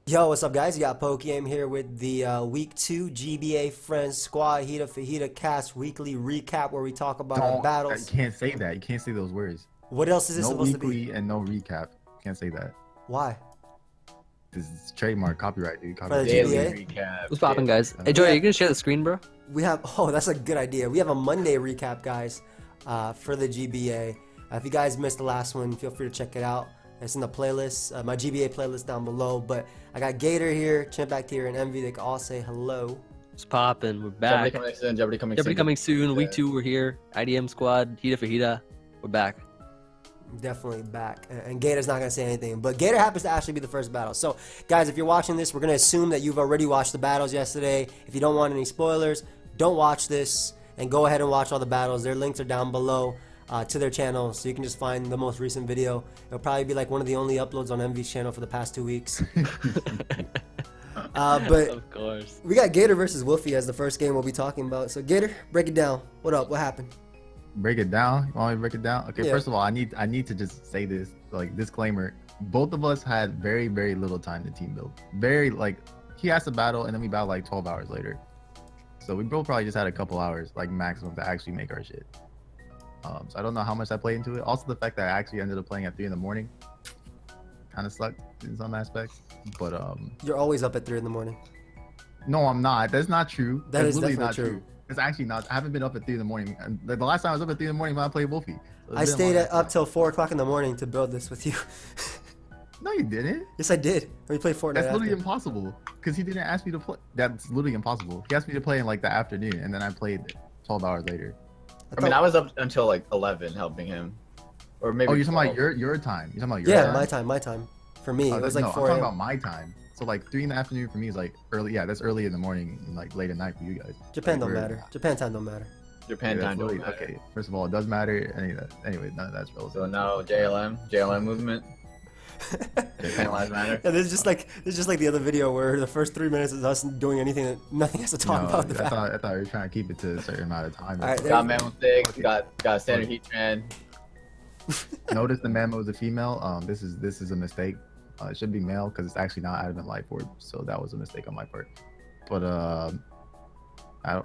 Yo, what's up, guys? You got PokeaimMD here with the Week 2 GBA Friends Squad Hita Fajita Cast Weekly Recap where we talk about our Don't. You battles. can't say that. You can't say those words. What else is this No supposed to be? weekly and no recap. Can't say that. Why? This is trademark copyright, dude. For the Copyright. GBA? Daily recap. What's poppin', Daily. guys? Hey, Joey, you gonna share the screen, bro? We have, oh, that's a good idea. We have a Monday recap, guys, for the GBA. If you guys missed the last one, feel free to check it out. It's in the playlist, my GBA playlist down below. But I got Gator here, Chimpact here, and Emvee. They can all say hello. What's poppin'? We're Jeopardy back. coming soon. Jeopardy coming Jeopardy soon. coming soon. Week Yeah. 2, we're here. IDM squad, Hita Fajita. We're back. Definitely back, and Gator's not gonna say anything, but Gator happens to actually be the first battle. So guys, if you're watching this, we're gonna assume that you've already watched the battles yesterday. If you don't want any spoilers, don't watch this and go ahead and watch all the battles. Their links are down below to their channel, so you can just find the most recent video. It'll probably be like one of the only uploads on Emvee's channel for the past 2 weeks. But Of course. we got Gator versus Wolfie as the first game we'll be talking about. So Gator, break it down. What up? What happened? Break it down. You want me to break it down? Okay. Yeah. First of all, I need to just say this, like, disclaimer. Both of us had very little time to team build. He asked to battle and then we battled like 12 hours later. So we both probably just had a couple hours, like maximum, to actually make our shit. So I don't know how much I played into it. Also, the fact that I actually ended up playing at 3 in the morning kind of sucked in some aspects. But You're always up at 3 in the morning. no, I'm not. That's not true. That That's is literally definitely not true. It's actually not. I haven't been up at 3 in the morning. And the last time I was up at 3 in the morning when I played Wolfie. So it's I been a stayed long up time. till 4 o'clock in the morning to build this with you. No, you didn't. Yes, I did. We played Fortnite. That's literally after. impossible. Because he didn't ask me to play. That's literally impossible. He asked me to play in like the afternoon, and then I played 12 hours later. I mean, I was up until like 11 helping him, or maybe. Oh, you're talking about 12. your time. You're talking about your Yeah, time. my time. For me, Oh, it was no, like I'm 4 talking a.m. about my time. So like 3 in the afternoon for me is like early. Yeah, that's early in the morning and like late at night for you guys. Japan Like, don't we're- matter. Japan time don't matter. Japan Yeah, that's time. Don't literally- matter. okay, first of all, it does matter. Anyway, none of that's relevant. So now JLM movement. Japan lives matter. Yeah, this is just like the other video where the first 3 minutes is us doing anything that nothing has to talk No, about the I fact. thought you were trying to keep it to a certain amount of time. All right, there- Got Mammo 6. Got standard heat trend. Notice the Mammo is a female. This is a mistake. It should be male because it's actually not Adamant Life Orb, so that was a mistake on my part. But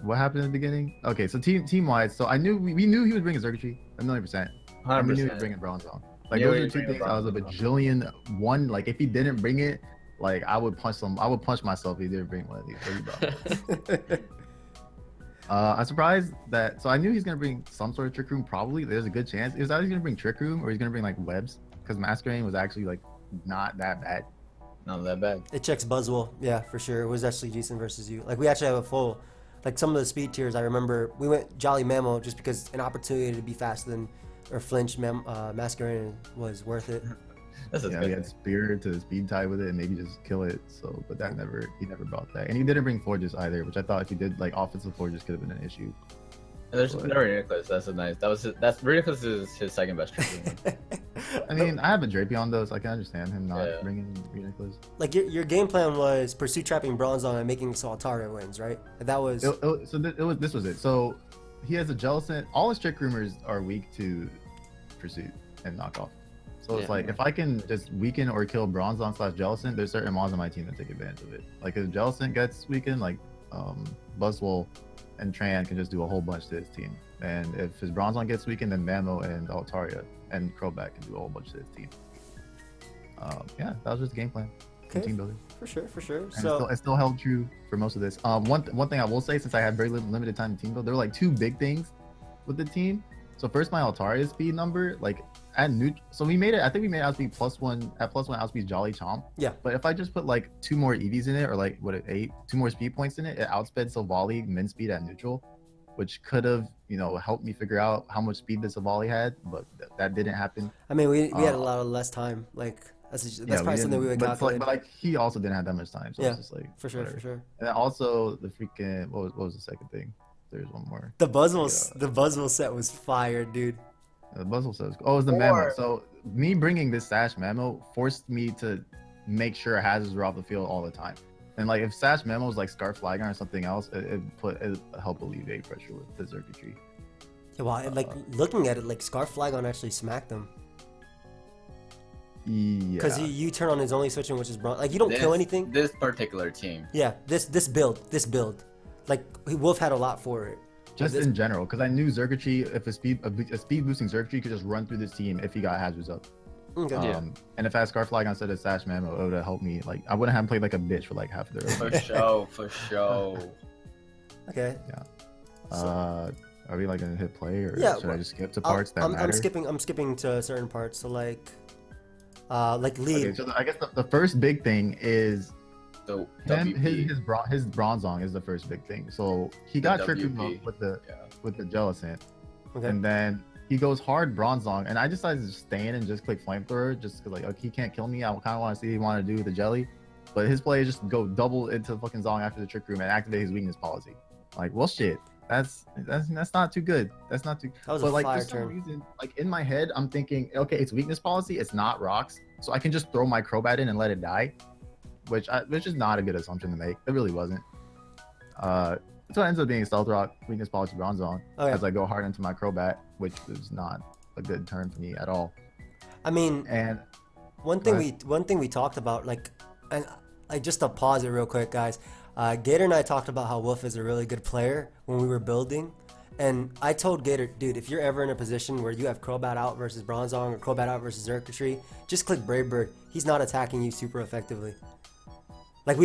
what happened in the beginning? Okay, so team wise, so we knew he was bringing circuitry, 1,000,000%. And we knew he was 100%. bringing bronze on. Like Knew those he are was two bringing things I was a bronze bajillion one. Like if he didn't bring it, like I would punch myself if he didn't bring one of these. I'm surprised that. So I knew he's gonna bring some sort of trick room. Probably there's a good chance. It was either gonna bring trick room or he's gonna bring like webs because masquerade was actually like not that bad. Not that bad. It checks Buzzwell, yeah, for sure. It was actually decent versus you. Like we actually have a full, like some of the speed tiers. I remember we went Jolly Mammo just because an opportunity to be faster than or flinch Masquerade was worth it. This is Yeah, he good. had spear to speed tie with it and maybe just kill it. So, but he never brought that, and he didn't bring forges either, which I thought if he did like offensive forges could have been an issue. And there's no Ridiculous. That's a nice. That's Ridiculous is his second best trick. I mean, I have a Drapion though, so I can understand him not Yeah. bringing ridiculous. Like your game plan was pursue trapping bronze on and making so Altaria wins, right? And that was This was it. So he has a Jellicent. All his trick rumors are weak to pursuit and knockoff. So it's Yeah. like if I can just weaken or kill Bronzon / Jellicent, there's certain mons on my team that take advantage of it. Like if Jellicent gets weakened, like Buzzwole and Tran can just do a whole bunch to his team. And if his Bronzon gets weakened, then Mammo and Altaria and Crobat can do a whole bunch to his team. Yeah, that was just the game plan. Okay. Team building. for sure. And So it still held true for most of this. One thing I will say, since I had very limited time to team build, there were like 2 big things with the team. So first, my Altaria speed number, like at so we made it. I think we made outspeed +1 at +1 outspeed Jolly Chomp. Yeah. But if I just put like 2 more EVs in it, or like 2 more speed points in it, it outsped Silvally min speed at neutral, which could have helped me figure out how much speed the Silvally had, but that didn't happen. I mean, we had a lot of less time. Like that's probably something we would calculate. But like he also didn't have that much time, so Yeah, it's just like for sure, whatever. for sure. And then also the freaking what was the second thing? There's one more. The Buzzwell set was fire, dude. The Buzzle says, oh, it was the Mammo. So me bringing this Sash Mammo forced me to make sure hazards were off the field all the time. And like if Sash Mammo was like Scarf Flagon or something else, it helped alleviate pressure with the circuitry. Yeah, well, like looking at it, like Scarf Flagon actually smacked them. Yeah. Because you turn on his only switching, which is like you don't kill anything. This particular team. Yeah, this build, like Wolf had a lot for it. Just in general, because I knew Xurkitree, if a speed boosting Xurkitree could just run through this team if he got hazards up. Okay. And if I had Scarflag instead of Sash Mamo, it would have helped me. Like I wouldn't have played like a bitch for like half of the road. For sure. Okay. Yeah. Are we like gonna hit play, or should I just skip to parts that matter? I'm skipping to certain parts. So like lead. Okay, so I guess the first big thing is The his Bronzong is the first big thing. So he got tricked WP. with the Jellicent, Okay. and then he goes hard Bronzong, and I decided to just stay in and just click Flamethrower, just because like, okay, he can't kill me. I kind of want to see what he want to do with the Jelly, but his play is just go double into the fucking Zong after the Trick Room and activate his weakness policy. Like, well, shit, that's not too good. That's not too. That was but a like fire for some turn. reason, like in my head, I'm thinking, okay, it's weakness policy. It's not rocks, so I can just throw my Crobat in and let it die, which is not a good assumption to make. It really wasn't. So it ends up being Stealth Rock, weakness policy Bronzong, as I go hard into my Crobat, which is not a good turn for me at all. I mean, And one thing we talked about, like, and like just to pause it real quick, guys. Gator and I talked about how Wolf is a really good player when we were building, and I told Gator, dude, if you're ever in a position where you have Crobat out versus Bronzong or Crobat out versus Xurkitree, just click Brave Bird. He's not attacking you super effectively. Like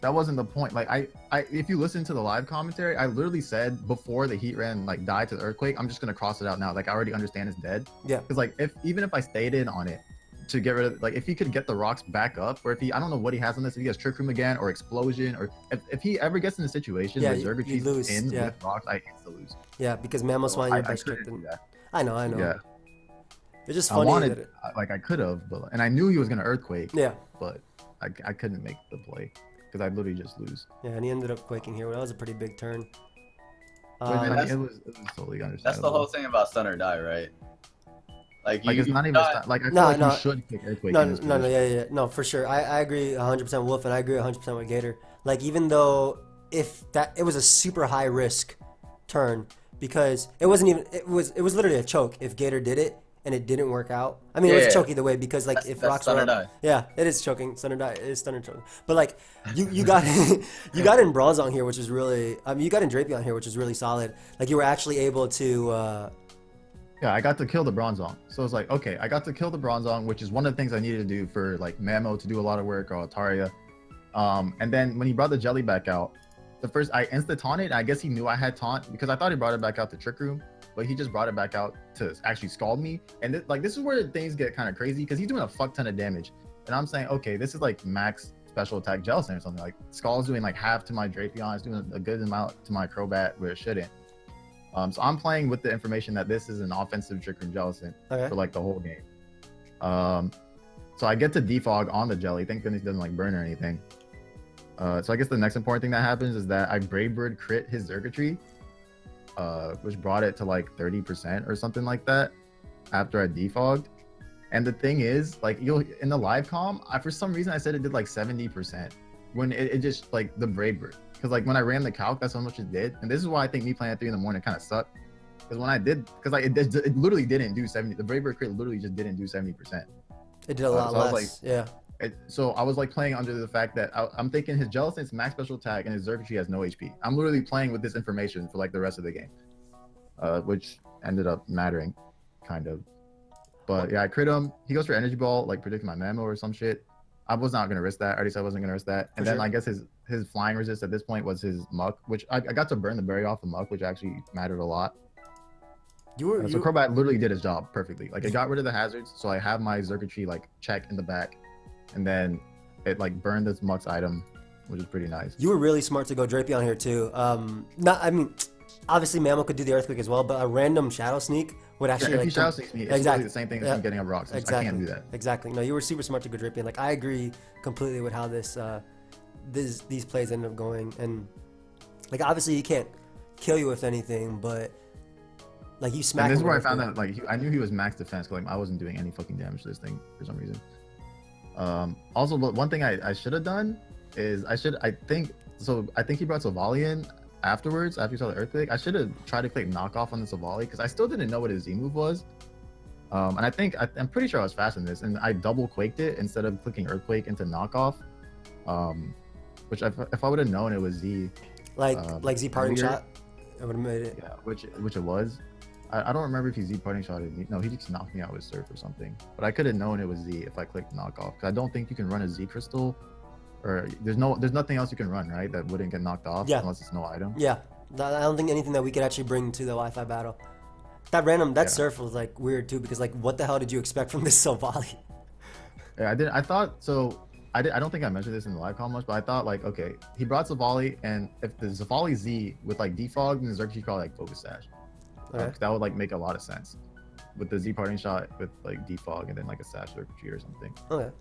that wasn't the point. Like I if you listen to the live commentary, I literally said before the Heat Ran like died to the Earthquake, I'm just gonna cross it out now. Like I already understand it's dead. Yeah. Because like even if I stayed in on it to get rid of, like if he could get the rocks back up, or if he, I don't know what he has on this, if he has Trick Room again or Explosion, or if he ever gets in a situation where Xurkitree's in with rocks, I insta lose. Yeah, because Mamoswine, you're best tricked. I know. Yeah. It's just funny that I could have, but and I knew he was gonna Earthquake. Yeah. But I couldn't make the play because I literally just lose. Yeah, and he ended up quaking here. Well, that was a pretty big turn. It was totally understandable. That's the whole thing about stun or die, right? Like it's not even like I feel like you should pick Earthquake. No, for sure. I agree 100% Wolf, and I agree 100% with Gator. Like even though it was a super high risk turn because it was literally a choke if Gator did it and it didn't work out. I mean, it was a choke either way because like if rocks were up, yeah, it is choking. Stun or die, it is stun or choking. But like you got you got in Bronzong here, which is really you got in Drapion here, which is really solid. Like you were actually able to. Yeah, I got to kill the Bronzong. So it's like, okay, I got to kill the Bronzong, which is one of the things I needed to do for like Mamo to do a lot of work, or Altaria. And then when he brought the Jelly back out, I insta-taunted. I guess he knew I had taunt because I thought he brought it back out to Trick Room, but he just brought it back out to actually scald me. And this is where things get kind of crazy because he's doing a fuck ton of damage. And I'm saying, okay, this is like max special attack Jellicent or something. Like Scald's doing like half to my Drapion, it's doing a good amount to my Crobat where it shouldn't. So I'm playing with the information that this is an offensive Trick Room Jellicent for like the whole game. So I get to defog on the Jelly. Thank goodness he doesn't like burn or anything. So I guess the next important thing that happens is that I Brave Bird crit his Xurkitree, which brought it to like 30% or something like that after I defogged. And the thing is, like in the live comm, for some reason I said it did like 70% when it just like the Brave Bird. Because like when I ran the calc, that's how much it did. And this is why I think me playing at 3 in the morning kind of sucked. Because when I did, because like it literally didn't do 70. The Brave Bird crit literally just didn't do 70%. It did a lot less. Like, yeah. So I was like playing under the fact that I'm thinking his Jellicent's max special attack and his Xurkitree has no HP. I'm literally playing with this information for like the rest of the game, which ended up mattering, kind of. But yeah, I crit him. He goes for Energy Ball, like predicting my Mamo or some shit. I was not gonna risk that. I already said I wasn't gonna risk that. And then I guess his flying resist at this point was his Muck, which I got to burn the berry off the Muck, which actually mattered a lot. So Crobat literally did his job perfectly. Like it got rid of the hazards, so I have my Xurkitree like check in the back, and then it like burned this Muck's item, which is pretty nice. You were really smart to go Drapion here too. I mean, obviously Mamo could do the Earthquake as well, but a random Shadow Sneak would actually if he Shadow Sneaks me, it's exactly the same thing as me getting a rocks. I can't do that. Exactly. No, you were super smart to go Drapion. Like I agree completely with how these plays ended up going, and like obviously he can't kill you with anything, but like you smacked. And this is where I found out like I knew he was max defense because like I wasn't doing any fucking damage to this thing for some reason. Also, but one thing I should have done is I think he brought Sylvalian afterwards after he saw the Earthquake. I should have tried to click knockoff on the Sylvali because I still didn't know what his Z move was. And I'm pretty sure I was fast in this, and I double quaked it instead of clicking Earthquake into knockoff. Which if I would have known it was Z, Like Z parting earlier, shot, I would have made it. yeah, which it was. I don't remember if he Z parting shotted me. No, he just knocked me out with Surf or something. But I could have known it was Z if I clicked knockoff. Because I don't think you can run a Z crystal, or there's nothing else you can run, right? That wouldn't get knocked off unless it's no item. Yeah, I don't think anything that we could actually bring to the Wi-Fi battle. That Surf was like weird too, because like what the hell did you expect from this Sylvali? Yeah, I thought so. I don't think I mentioned this in the live call much, but I thought like, okay, he brought Sylvali, and if the Sylvali Z with like defog, then the Xerxes called like Focus Sash. Okay. That would like make a lot of sense with the Z parting shot with like defog and then like a Sash circuitry or something. Okay.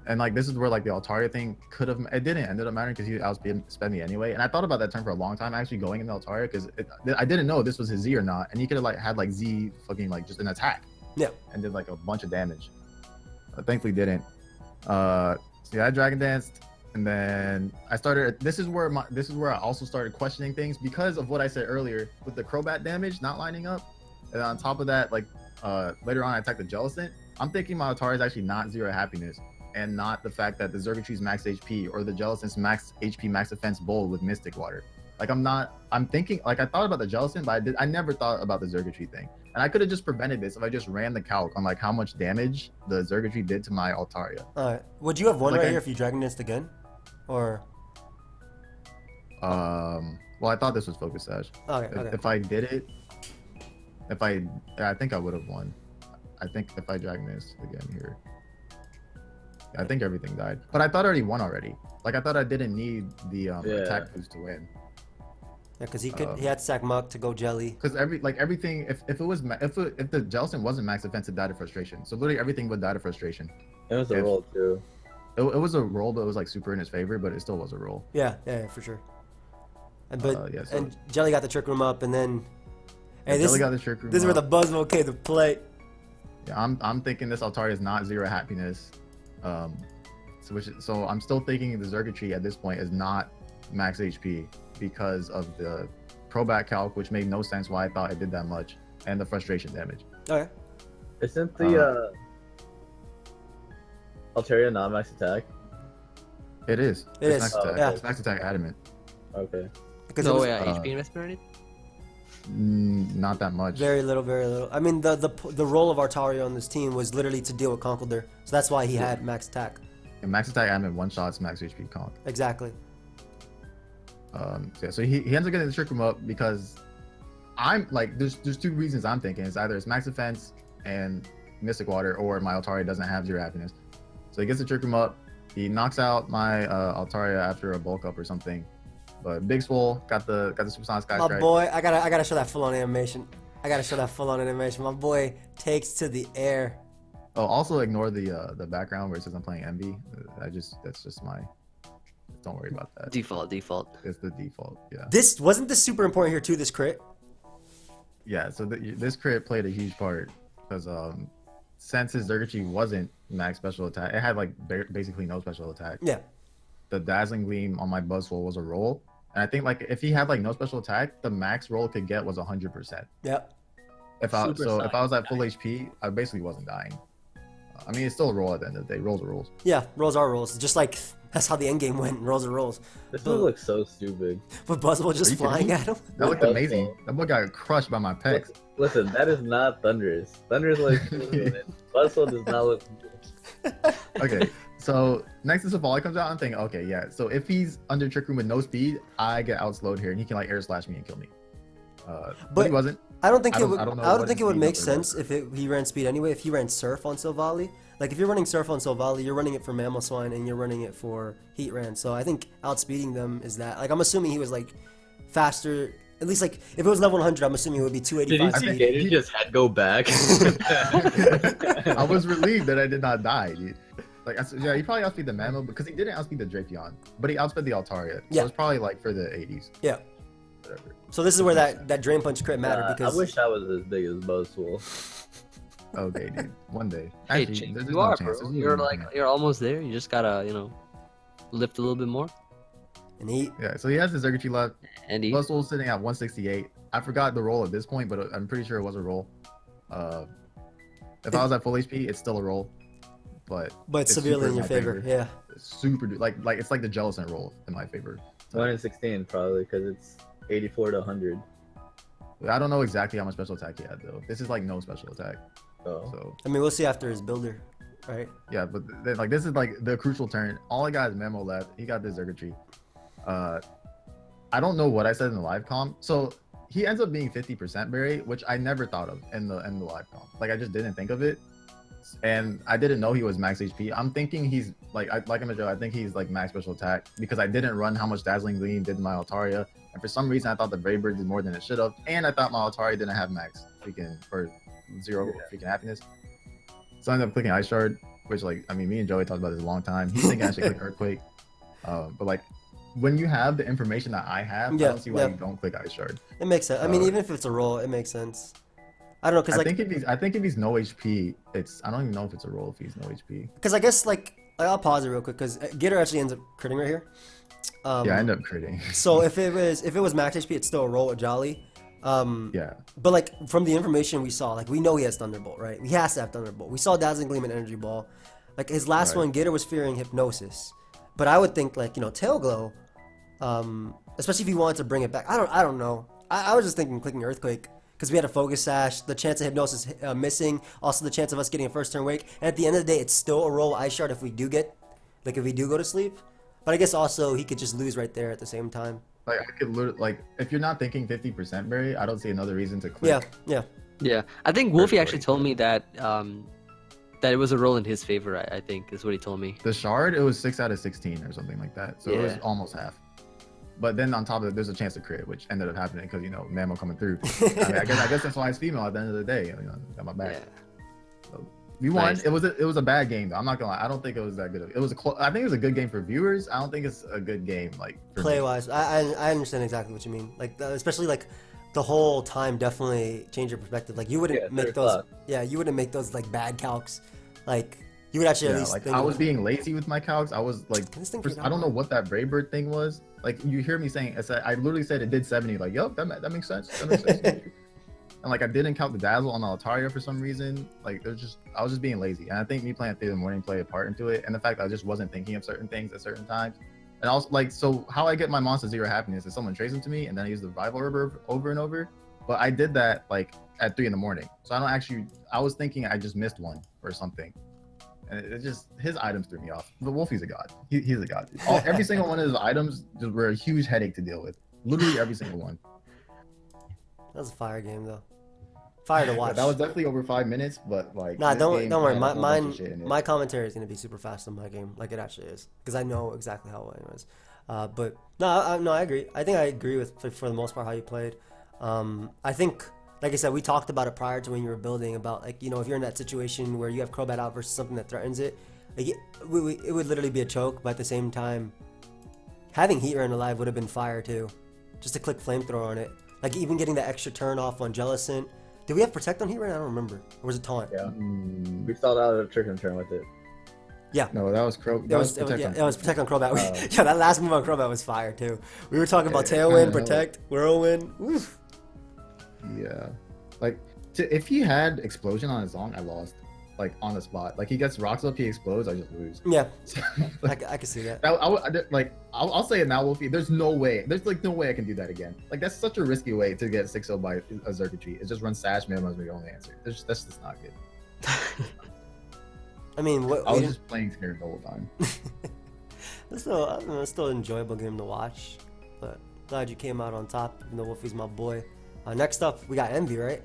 And like this is where like the Altaria thing could have, it didn't ended up mattering because he outsped me anyway. And I thought about that turn for a long time, actually going in the Altaria, because I didn't know if this was his Z or not, and he could have like had like Z fucking like just an attack. Yeah. And did like a bunch of damage. Thankfully didn't. So yeah, I Dragon Danced, and then I started. This is where I also started questioning things because of what I said earlier with the Crobat damage not lining up, and on top of that, like later on I attacked the Jellicent. I'm thinking my Altaria is actually not 0 happiness, and not the fact that the Xerxes max HP or the Jellicent's max HP max defense bowl with Mystic Water. Like I'm thinking, like I thought about the Jellicent, but I never thought about the Xerxes thing. And I could have just prevented this if I just ran the calc on like how much damage the Xerxes did to my Altaria. All right. Would you have won Like right here if you Dragon Danced again, or? Well, I thought this was Focus Sash. Okay. Okay. If I did it, I think I would have won. I think if I Dragon Danced again here, I think everything died. But I thought I already won already. Like I thought I didn't need the attack boost to win. Yeah, because he had Sack Muck to go Jelly. Because everything, if the Jellicent wasn't max defense, it died of frustration. So literally everything would die of frustration. It was a roll too. It was a roll, but it was like super in his favor, but it still was a roll. Yeah, for sure. But yeah, so, and Jelly got the Trick Room up, and then Jelly got the Trick Room. This is where the up. Buzzmo came to play. Yeah, I'm thinking this Altaria is not 0 happiness. So I'm still thinking the Xerxes at this point is not max HP because of the Crobat calc, which made no sense why I thought it did that much, and the frustration damage. Okay. Isn't the Altaria not max attack? It is. It it's is. Max attack. Yeah. It's max attack adamant. Okay. Because No it was HP investment or anything? Not that much. very little. I mean, the role of Altaria on this team was literally to deal with Conkeldurr, so that's why he had max attack. And max attack adamant one shots max HP conk. Exactly. So he ends up getting the Trick Room up because I'm like, there's two reasons I'm thinking. It's either it's max defense and Mystic Water, or my Altaria doesn't have 0 happiness. So he gets the Trick Room up. He knocks out my Altaria after a bulk up or something. But Big Swole got the Supersonic Sky My Strike. boy, I gotta show that full on animation. My boy takes to the air. Oh, also ignore the background where it says I'm playing Emvee. That's just my. Don't worry about that. Default. It's the default. Yeah. This wasn't this super important here too. This crit. Yeah. So this crit played a huge part because since his Xerxes wasn't max special attack, it had like basically no special attack. Yeah. The Dazzling Gleam on my Buzzwole was a roll, and I think like if he had like no special attack, the max roll could get was 100%. Yep. If I was at full HP, I basically wasn't dying. I mean, it's still a roll at the end of the day. Rolls are rolls. Yeah, rolls are rolls. Just like that's how the end game went. Rolls are rolls. This one looks so stupid. But Buzzwole just you flying kidding at him. That looked amazing. That boy got crushed by my pecs. Listen, that is not Thunderous. Thunderous looks good. Buzzwole does not look good. Okay, so next is Safali comes out. I'm thinking, okay, yeah. So if he's under Trick Room with no speed, I get outslowed here, and he can like air slash me and kill me. But he wasn't. I don't think it would. I don't know I don't what think his it would speed make number sense if he ran speed anyway. If he ran Surf on Sylvali, like if you're running Surf on Sylvali, you're running it for Mammal Swine and you're running it for Heat Ran. So I think outspeeding them is that. Like I'm assuming he was like faster. At least like if it was level 100, I'm assuming it would be 285 Did you speed. see Gator just had go back? I was relieved that I did not die, dude. Like, yeah, he probably outspeed the Mammal because he didn't outspeed the Drapion, but he outsped the Altaria. So Yeah. it's probably like for the 80s. Yeah. Whatever. So this is where that Drain Punch crit mattered because I wish I was as big as Buzzwole. Okay, dude. One day. Hey, Actually, Chink, there's you no are, chance. bro. There's You're no like chance. you're almost there. You just gotta lift a little bit more. and he Yeah, so he has the Xerxes left. And he Buzzwole's sitting at 168. I forgot the roll at this point, but I'm pretty sure it was a roll. If I was at full HP, it's still a roll, but But it's severely super in your my favor. Yeah. It's super like it's like the Jellicent roll in my favor. 1 in 16 probably because it's 84 to 100. I don't know exactly how much special attack he had though. This is like no special attack. So So I mean, we'll see after his builder, right? yeah, but then, like this is like the crucial turn. All I got is Memo left. He got this Zergatry. I don't know what I said in the live comp. So he ends up being 50% berry, which I never thought of in the live comp. Like I just didn't think of it, and I didn't know he was max HP. I'm thinking he's like I'm a joke. I think he's like max special attack because I didn't run how much Dazzling Gleam did in my Altaria, and for some reason I thought the Brave Bird did more than it should have, and I thought my Altaria didn't have max freaking or zero freaking happiness. So I ended up clicking Ice Shard, which like I mean me and Joey talked about this a long time. He's thinking I should click Earthquake, but like when you have the information that I have, I don't see why you don't click Ice Shard. It makes sense. I mean, even if it's a roll, it makes sense. I don't know, cause I like, think if he's no HP, I don't even know if it's a roll if he's no HP. cause I guess like I'll pause it real quick, cause Gator actually ends up critting right here. Yeah, I end up critting. So if it was max HP, it's still a roll with Jolly. Yeah. But like from the information we saw, like we know he has Thunderbolt, right? He has to have Thunderbolt. We saw Dazzling Gleam and Energy Ball. Like his last Right. one, Gator was fearing Hypnosis, but I would think like Tail Glow, especially if he wanted to bring it back. I don't know. I was just thinking clicking Earthquake because we had a Focus Sash, the chance of Hypnosis missing, also the chance of us getting a first turn wake, and at the end of the day, it's still a roll Ice Shard if we do go to sleep. But I guess also he could just lose right there at the same time. Like I could literally like if you're not thinking 50% berry, I don't see another reason to click. Yeah. I think Wolfie actually told me that that it was a roll in his favor. I think is what he told me. The shard, it was 6 out of 16 or something like that. So it was Yeah. almost half. But then on top of it, there's a chance to crit, which ended up happening because Mamo coming through. I mean, I guess that's why it's female at the end of the day. Got my back. Yeah. So, we won. Nice. It was a bad game though. I'm not gonna lie. I don't think it was that good. It was I think it was a good game for viewers. I don't think it's a good game like for Play me. wise, I understand exactly what you mean. Like especially like the whole time definitely changed your perspective. Like you wouldn't make third those. class. Yeah, you wouldn't make those like bad calcs. Like you would actually at Yeah, least like think I of was it. being lazy with my calcs. I was like, This thing first, came I don't out. know what that Brave Bird thing was. Like you hear me saying, I literally said it did 70. Like, yup, that makes sense. That makes sense. And like I didn't count the dazzle on the Altaria for some reason. Like I was just being lazy. And I think me playing through the morning played a part into it. And the fact that I just wasn't thinking of certain things at certain times. And also like, so how I get my monster 0 happiness is someone traces to me and then I use the revival herb over and over. But I did that like at 3 a.m. So I was thinking I just missed one or something. And it just, his items threw me off. But Wolfie's a god. He's a god. Every single one of his items just were a huge headache to deal with. Literally every single one. That was a fire game though. Fire to watch. That was definitely over 5 minutes, but like. Nah, this don't game worry. had a whole bunch of shit in it. My commentary is gonna be super fast on my game, like it actually is, because I know exactly how it was. But no, I agree. I think I agree with for the most part how you played. I think, like I said, we talked about it prior to when you were building about like if you're in that situation where you have Crobat out versus something that threatens it, like it would literally be a choke. But at the same time, having Heat Ran alive would have been fire too, just to click Flamethrower on it. Like even getting the extra turn off on Jellicent. Did we have Protect on Heat Ran? I don't remember. Or was it Taunt? Yeah. We stalled out a trick and turn with it. Yeah. No, that was Crow. It was Protect on Crobat. Yeah, that last move on Crobat was fire too. We were talking about Yeah, Tailwind, kinda Protect, Whirlwind. Oof. Yeah. Like, if he had Explosion on his song, I lost. Like, on the spot. Like, he gets rocks up, he explodes, I just lose. Yeah, Like, I can see that. I'll say it now, Wolfie. There's no way I can do that again. Like, that's such a risky way to get 6-0 by a Zergatry. It just runs Sash, minimums the only answer. That's just not good. I mean, I was just playing scared the whole time. it's still an enjoyable game to watch. But glad you came out on top, even though Wolfie's my boy. Next up, we got Emvee, right?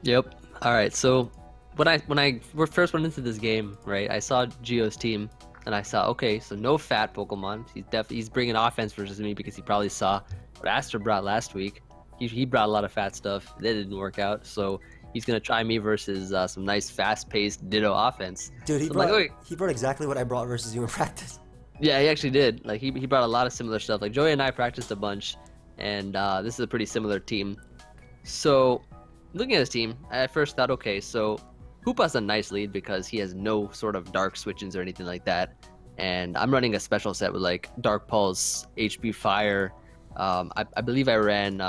Yep. All right. So when I first went into this game, right, I saw Geo's team, and I saw, okay, so no fat Pokemon. He's bringing offense versus me because he probably saw what Aster brought last week. He brought a lot of fat stuff. That didn't work out. So he's gonna try me versus some nice fast-paced Ditto offense. Dude, he So I'm brought like, okay. he brought exactly what I brought versus you in practice. Yeah, he actually did. Like he brought a lot of similar stuff. Like Joey and I practiced a bunch, and this is a pretty similar team. So looking at his team, I first thought, okay, so Hoopa's a nice lead because he has no sort of dark switch-ins or anything like that. And I'm running a special set with like Dark Pulse, HP Fire. I believe I ran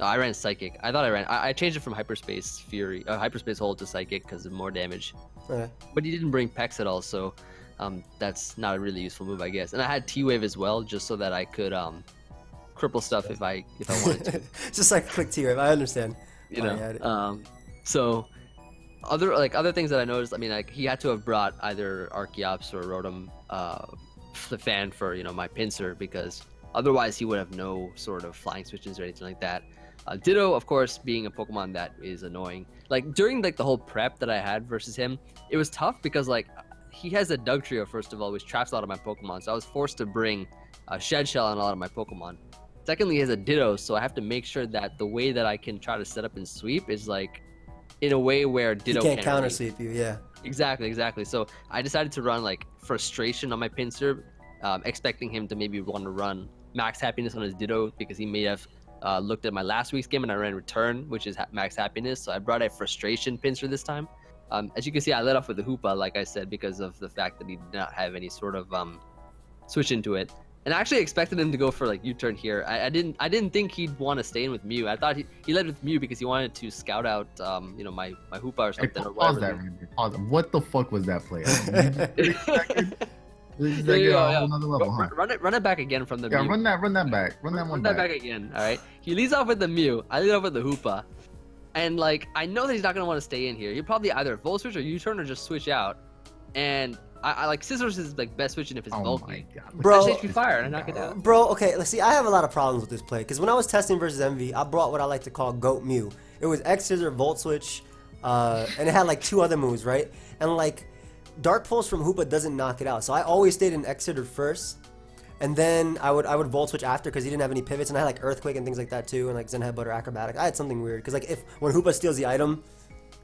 I ran Psychic. I changed it from Hyperspace Fury, Hyperspace Hold to Psychic because of more damage. Okay. But he didn't bring Pex at all, so that's not a really useful move, I guess. And I had T-Wave as well, just so that I could cripple stuff if I wanted to. Just like quick tier. I understand. You Oh, know. yeah. So other things that I noticed. I mean, like he had to have brought either Archeops or Rotom the fan for my pincer, because otherwise he would have no sort of flying switches or anything like that. Ditto, of course, being a Pokemon that is annoying. Like during like the whole prep that I had versus him, it was tough because like he has a Dug Trio first of all, which traps a lot of my Pokemon. So I was forced to bring Shed Shell on a lot of my Pokemon. Secondly, he has a Ditto, so I have to make sure that the way that I can try to set up and sweep is like in a way where Ditto He can't counter really... sweep you. Yeah. Exactly. So I decided to run like Frustration on my pincer, expecting him to maybe want to run Max Happiness on his Ditto because he may have looked at my last week's game and I ran Return, which is Max Happiness. So I brought a Frustration pincer this time. As you can see, I let off with the Hoopa, like I said, because of the fact that he did not have any sort of switch into it. And I actually expected him to go for like U-turn here. I didn't think he'd want to stay in with Mew. I thought he led with Mew because he wanted to scout out my Hoopa or something. Hey, or pause whatever. that, Randy. Pause. What the fuck was that play? This is Yeah. a whole nother level, huh? Run it back again from the Yeah, Mew. run that back. Run that one Run that back. back again. All right. He leads off with the Mew. I lead off with the Hoopa. And like I know that he's not gonna want to stay in here. He'll probably either Volt Switch or U-turn or just switch out. And I like Scissors is like best switching if it's Oh bulky. my god. Bro. I just HP Fire and I knock it out. Bro, okay, let's see. I have a lot of problems with this play because when I was testing versus Emvee, I brought what I like to call Goat Mew. It was X Scissor, Volt Switch, and it had like 2 other moves, right? And like Dark Pulse from Hoopa doesn't knock it out, so I always stayed in X Scissor first, and then I would Volt Switch after because he didn't have any pivots, and I had like Earthquake and things like that too, and like Zen Headbutt or Acrobatic. I had something weird because like when Hoopa steals the item,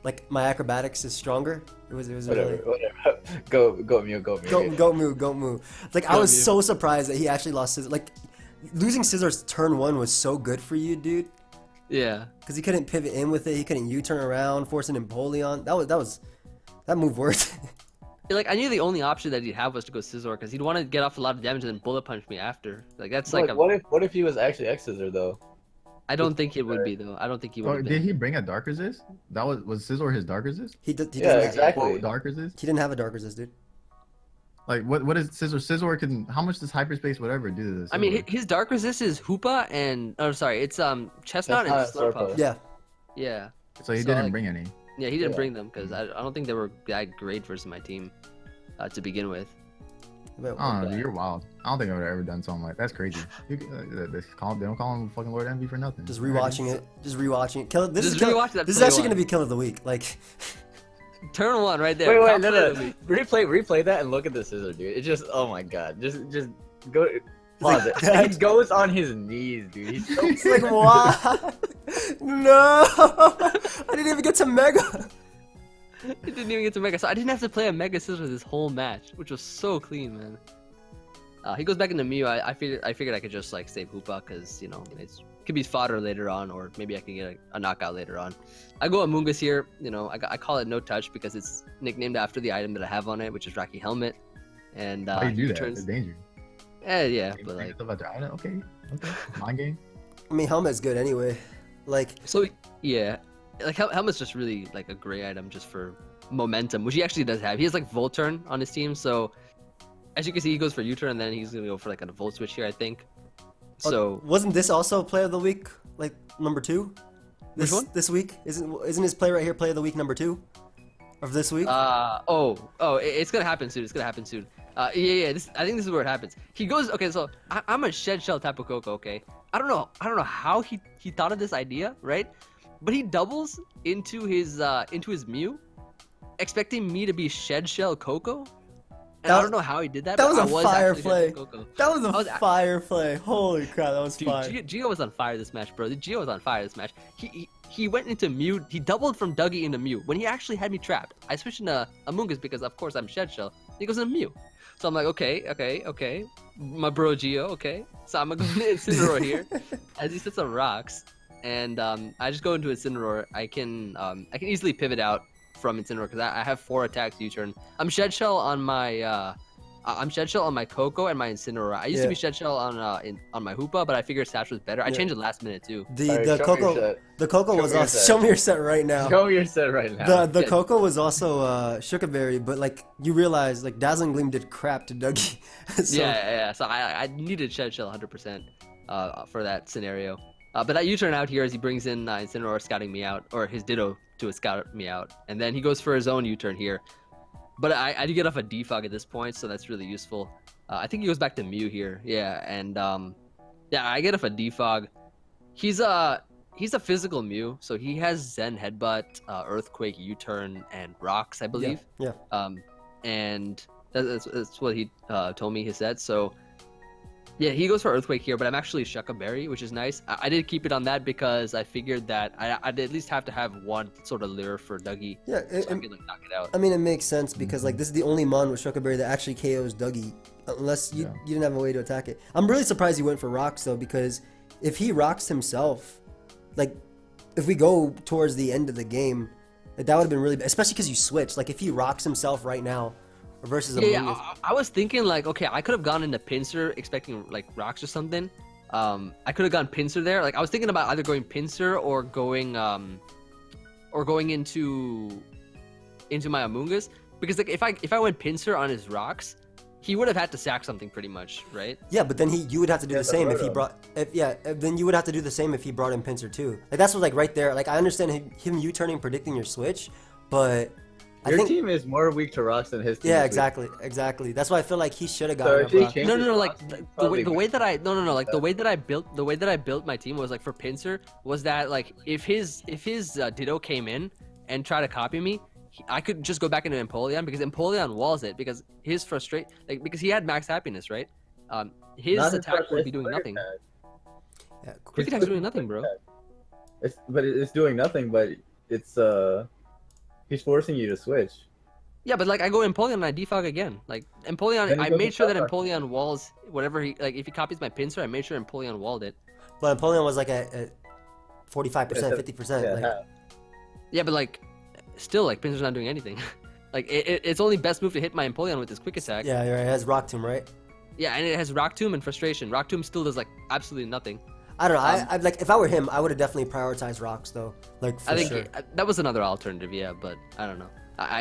like my Acrobatics is stronger. It was Whatever. really. Go Mew. Go move. Like I Go was Mew. so surprised that he actually lost Scissors. Like losing Scissors turn 1 was so good for you, dude. Yeah. Because he couldn't pivot in with it. He couldn't U-turn around, forcing Empoleon. That move worked. Like I knew the only option that he'd have was to go Scizor because he'd want to get off a lot of damage and then bullet punch me after. Like that's like what if he was actually X Scissor though? I don't think it would be though. I don't think he Oh, would. did he bring a Dark Resist? That was Scizor his Dark Resist? He Yeah, doesn't exactly. Oh, Dark Resist? He didn't have a Dark Resist, dude. Like what is Scizor? Scizor can how much does hyperspace whatever do to this? I mean, his Dark Resist is Hoopa and it's Chestnut and Slurpuff. Yeah. Yeah. so he so, didn't like- bring any. Yeah, he didn't Yeah. bring them because I don't think they were that great versus my team to begin with. But, Oh, you're wild. I don't think I've ever done something like that's crazy. They don't call him fucking Lord Envy for nothing. just rewatching it. This Just is kill, rewatch that This is play actually one. gonna be kill of the week. Like, Turn 1 right there. Wait, Top no. play of the week. Replay that and look at the Scissor, dude. It just, oh my god. Just go. Pause it. that- He goes on his knees, dude. He's so it's like why? No, I didn't even get to Mega. He didn't even get to Mega, so I didn't have to play a Mega Scissor this whole match, which was so clean, man. He goes back into Mew. I figured I could just like save Hoopa because it could be fodder later on, or maybe I could get a knockout later on. I go Amoonguss here. I call it No Touch because it's nicknamed after the item that I have on it, which is Rocky Helmet. And Why do you do that? turns- It's danger. yeah, You but bring like stuff out your item? Okay. Mind game. I mean, Helmet's good anyway. Like, so yeah, like Helmet's just really like a great item just for momentum, which he actually does have. He has like Volturn on his team, so as you can see, he goes for U-turn and then he's gonna go for like a Volt Switch here, I think. So wasn't this also Play of the Week, like number 2? Which one? This week isn't his play right here Play of the Week number 2 of this week? it's gonna happen soon. I think this is where it happens. He goes, okay, so I'm a Shed Shell Tapu Koko, okay? I don't know how he thought of this idea, right? But he doubles into his Mew, expecting me to be Shed Shell Coco. And I don't know how he did that. That but was I a fire actually play. Shed Shell Coco. That was I was- a fire play. Holy crap, that was Dude, fire. Gio was on fire this match, bro. Gio was on fire this match. He went into Mew. He doubled from Dougie into Mew when he actually had me trapped. I switched into Amoonguss because, of course, I'm Shed Shell. He goes into Mew. So I'm like, okay. My bro Gio, okay. So I'm going to go into Incineroar here as he sets on rocks. And I just go into Incineroar. I can easily pivot out from Incineroar because I have 4 attacks U-turn. I'm Shed Shell on my I'm Shed Shell on my Coco and my Incineroar. I used to be Shed Shell on my Hoopa, but I figured Sash was better. I changed it last minute too. Alright, The show me your Coco set. the Coco Show me was your also set. show me your set right now. Show me your set right now. The Yeah. Coco was also Sugarberry, but like you realize like Dazzling Gleam did crap to Dougie. So, Yeah. So I needed Shed Shell 100% for that scenario. But that U-turn out here as he brings in Incineroar scouting me out, or his Ditto to scout me out, and then he goes for his own U-turn here. But I do get off a defog at this point, so that's really useful. I think he goes back to Mew here. Yeah, and yeah, I get off a defog. He's a physical Mew, so he has Zen Headbutt, Earthquake, U-turn, and Rocks, I believe. Yeah. And that's what he told me he said. So yeah, he goes for Earthquake here, but I'm actually Shuckaberry, which is nice. I did keep it on that because I figured that I'd at least have to have one sort of lure for Dougie. Yeah, So I could like knock it out. I mean, it makes sense because like this is the only mon with Shuckaberry that actually KOs Dougie, unless you didn't have a way to attack it. I'm really surprised he went for Rocks though, because if he rocks himself, like if we go towards the end of the game, like, that would have been really bad, especially because you switch. Like if he rocks himself right now versus a Yeah, Moongus. I was thinking like, okay, I could have gone into Pinsir expecting like Rocks or something. I could have gone Pinsir there. Like I was thinking about either going Pinsir or going into my Amoonguss, because like if I went Pinsir on his Rocks, he would have had to sack something pretty much, right? Yeah, but then you would have to do the same if he Rotom. brought then you would have to do the same if he brought in Pinsir too. Like that's what like right there. Like I understand him U-turning predicting your switch, but I Your think team is more weak to Rocks than his team. yeah, is weak. exactly. That's why I feel like he should have So gotten if a he Rock. changes No, Rocks, like he's the probably way weak. that I like the way that I built my team was like for Pinsir was that like if his Ditto came in and tried to copy me, I could just go back into Empoleon because Empoleon walls it because his because he had max happiness, right? His Not attack would be it's doing quick nothing. attack. Yeah, Quick attack's doing nothing, bro. It's doing nothing, but it's he's forcing you to switch. Yeah, but like I go Empoleon and I defog again. Like Empoleon, Then you I go made to sure that Chimpact. Empoleon walls whatever he like. If he copies my Pinsir, I made sure Empoleon walled it. But Empoleon was like at 45%, Yeah, 50%. Yeah, like, half. Yeah, but like still like Pinsir's not doing anything. Like it's only best move to hit my Empoleon with his quick attack. yeah, you're right. It has Rock Tomb, right? Yeah, and it has Rock Tomb and Frustration. Rock Tomb still does like absolutely nothing. I don't know. I like if I were him, I would have definitely prioritized Rocks though. Like for I think sure. that was another alternative, yeah, but I don't know.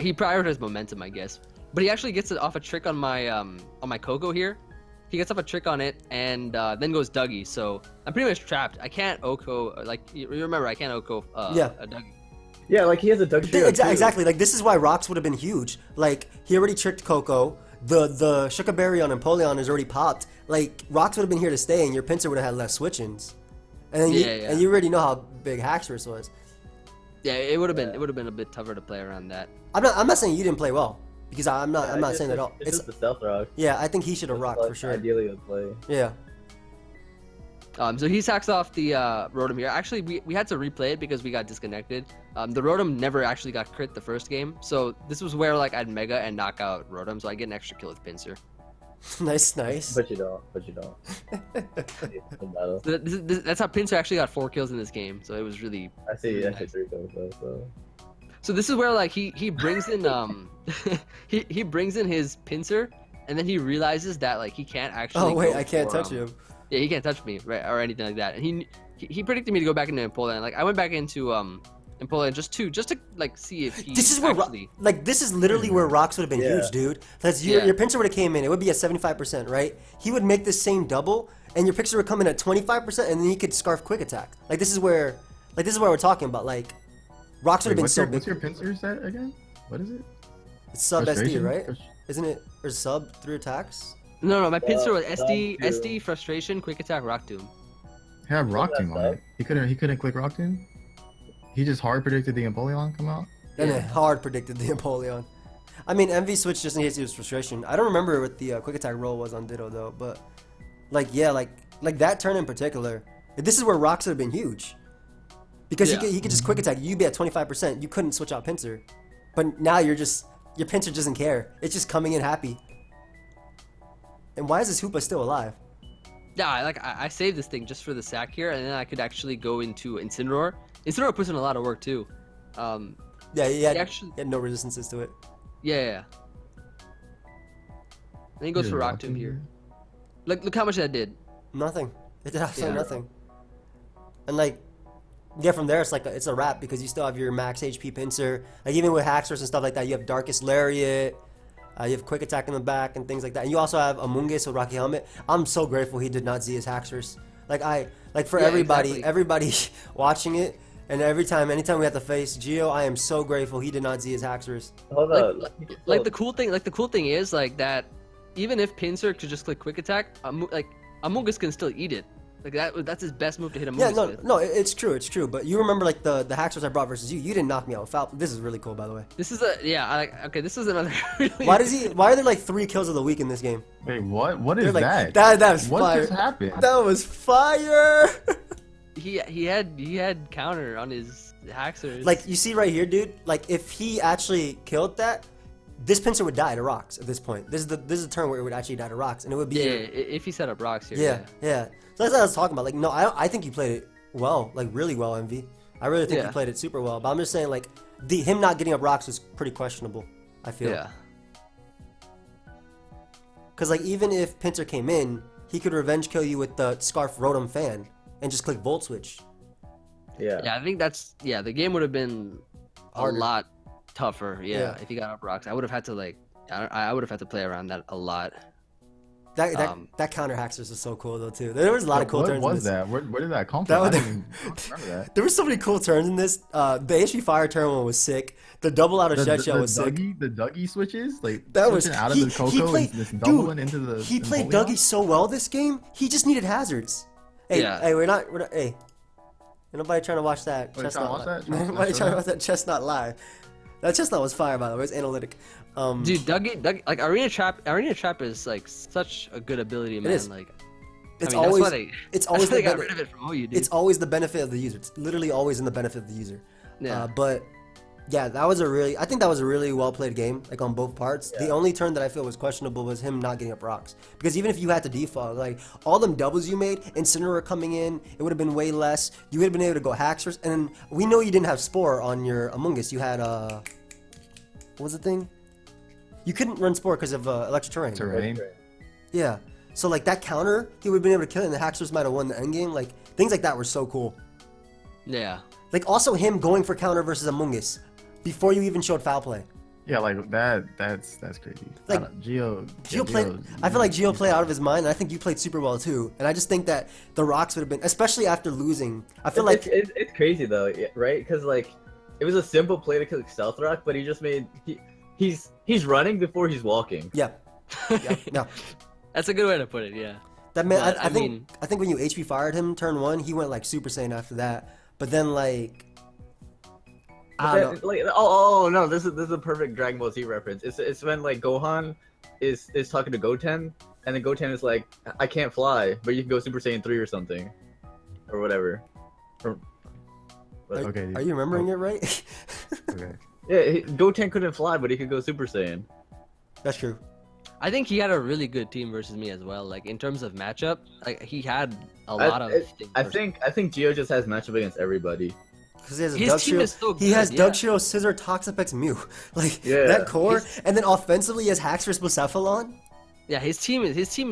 He prioritized momentum, I guess. But he actually gets it off a trick on my Coco here. He gets off a trick on it and then goes Dougie. So I'm pretty much trapped. I can't Oko like you remember I can't Oko Yeah. a Dougie. Yeah, like he has a Doug Trio too. Exactly. Like this is why Rocks would have been huge. Like he already tricked Coco. The Shuckaberry on Empoleon is already popped. Like Rocks would have been here to stay, and your Pinsir would have had less switch-ins. And then Yeah. and you already know how big Haxorus was. Yeah, it would have been a bit tougher to play around that. I'm not saying you didn't play well because I'm not saying that at all. It's just the stealth rock. Yeah, I think he should have rocked for sure. Ideally, would play. Yeah. So he sacks off the Rotom here. Actually, we had to replay it because we got disconnected. The Rotom never actually got crit the first game, so this was where like I'd Mega and knock out Rotom, so I get an extra kill with Pinsir. nice. But you don't. It's a battle. So that's how Pinsir actually got 4 kills in this game, so it was really. I see. really I see nice. 3 kills though. So So this is where like he brings in he brings in his Pinsir, and then he realizes that like he can't actually. Oh wait, go I can't for, touch him. Yeah, he can't touch me, right, or anything like that. And he predicted me to go back into Empoleon. Like I went back into Empoleon just to like see if he. This is where actually. this is literally where Rocks would have been Yeah. huge, dude. That's Yeah. your Pinsir would have came in. It would be at 75%, right? He would make this same double, and your Pinsir would come in at 25%, and then he could scarf quick attack. Like this is where we're talking about. Like Rocks would have been what's so your, big. what's your Pinsir set again? What is it? It's sub SD, Frustration? right? Isn't it? Or sub 3 attacks? No, my Pinsir was SD, Rock SD, Frustration, Quick Attack, Rock Tomb. He had Rock that Tomb on it. He couldn't click Rock Tomb. He just hard predicted the Empoleon come out. And Yeah. it hard predicted the Empoleon. I mean, Emvee switched just in case he was frustration. I don't remember what the quick attack roll was on Ditto though, but like yeah, like that turn in particular. This is where Rocks would have been huge. Because Yeah. he could just quick attack. You'd be at 25%. You couldn't switch out Pinsir. But now your Pinsir doesn't care. It's just coming in happy. And why is this Hoopa still alive? Yeah, like I saved this thing just for the sack here, and then I could actually go into Incineroar. Incineroar puts in a lot of work too. Yeah, he had actually- no resistances to it. Yeah. And he goes Yeah, for Rock Rock Tomb Tomb. here. Look how much that did. Nothing. It did absolutely Yeah. nothing. And like, yeah, from there it's a wrap because you still have your max HP pincer. Like even with Haxorus and stuff like that, you have Darkest Lariat. You have Quick Attack in the back and things like that. And you also have Amoonguss with Rocky Helmet. I'm so grateful he did not Z his Haxorus. For Yeah, everybody, exactly. everybody watching it, and anytime we have to face Geo, I am so grateful he did not Z his Haxorus. Hold Like, on. like the cool thing is like that. Even if Pinsir could just click Quick Attack, Amoonguss can still eat it. Like that's his best move to hit Amoonguss Yeah, with. no, it's true. But you remember like the Haxorus I brought versus you. You didn't knock me out with Foul. This is really cool, by the way. This is okay. This is another. Really Why are there like 3 kills of the week in this game? Wait, what? What They're is like, that? that was What fire. just happened? That was fire. He had counter on his Haxorus. Like you see right here, dude. Like if he actually killed that, this pincer would die to rocks at this point. This is the turn where it would actually die to rocks, and it would be if he set up rocks here. yeah. So that's what I was talking about. Like no, I think you played it well, like really well, Envy. I really think you Yeah. played it super well. But I'm just saying like him not getting up rocks was pretty questionable. I feel. Yeah. Because like even if pincer came in, he could revenge kill you with the Scarf Rotom fan and just click Volt Switch. Yeah. Yeah, I think the game would have been Harder. a lot tougher. Yeah, Yeah. if he got up rocks, I would have had to I would have had to play around that a lot. That counter Haxorus was so cool though too. There was a lot of cool What turns. in was this. that? Where did that come That from? was- I don't remember that. There were so many cool turns in this. The HP Fire turn one was sick. The double out of Shed Shell was sick. The Dougie switches, like That was switching out of he, the Coco he played, and just dude, doubling into the. he played Empoleon? Dougie so well this game. He just needed hazards. Hey, Yeah. hey, we're not. Hey, ain't nobody trying to watch that Wait, chestnut. trying to watch that? Nobody Show trying to that? watch that chestnut live. That chestnut was fire, by the way. It's analytic. Dude, Dougie, like Arena Trap is like such a good ability, man. is. Like, It's I mean, always. that's why they, It's that's always why they the got bene- rid of it from OU, dude. It's always the benefit of the user. It's literally always in the benefit of the user. Yeah. But yeah, I think that was a really well played game, like on both parts. The Yeah. only turn that I feel was questionable was him not getting up rocks. Because even if you had to default, like all them doubles you made, Incineroar coming in, it would have been way less. You would have been able to go Haxorus, and we know you didn't have Spore on your Amoonguss. You had what was the thing? You couldn't run Spore because of Electric Terrain. Terrain. Yeah. So like that counter, he would have been able to kill it, and the Haxorus might have won the end game. Like things like that were so cool. Yeah. Like also him going for counter versus Amoonguss before you even showed foul play. Yeah, like that's crazy. Like, I don't- Geo Played. I feel like Geo played out of his mind, and I think you played super well too. And I just think that the rocks would have been, especially after losing. I feel like It's crazy though, yeah, right? Because like it was a simple play to kill Stealth Rock, but he just made he's running before he's walking. yeah, no. That's a good way to put it. Yeah. That man, But, I think when you HP fired him turn 1, he went like Super Saiyan after that. But then like, I don't know. Like, oh no, this is a perfect Dragon Ball Z reference. It's when like Gohan is talking to Goten, and then Goten is like, I can't fly, but you can go Super Saiyan 3 or something, or whatever. Okay. Are you remembering it right? Okay. Yeah, Goten couldn't fly, but he could go Super Saiyan. That's true. I think he had a really good team versus me as well. Like in terms of matchup, like he had a lot of. things I versus- think Geo just has matchup against everybody. Because he has a His Doug team Shield. is so He has good, Doug yeah. Shield, Scissor, Toxapex, Mew. Like Yeah. that core, and then offensively he has Haxorus, Bucephalon. Yeah, his team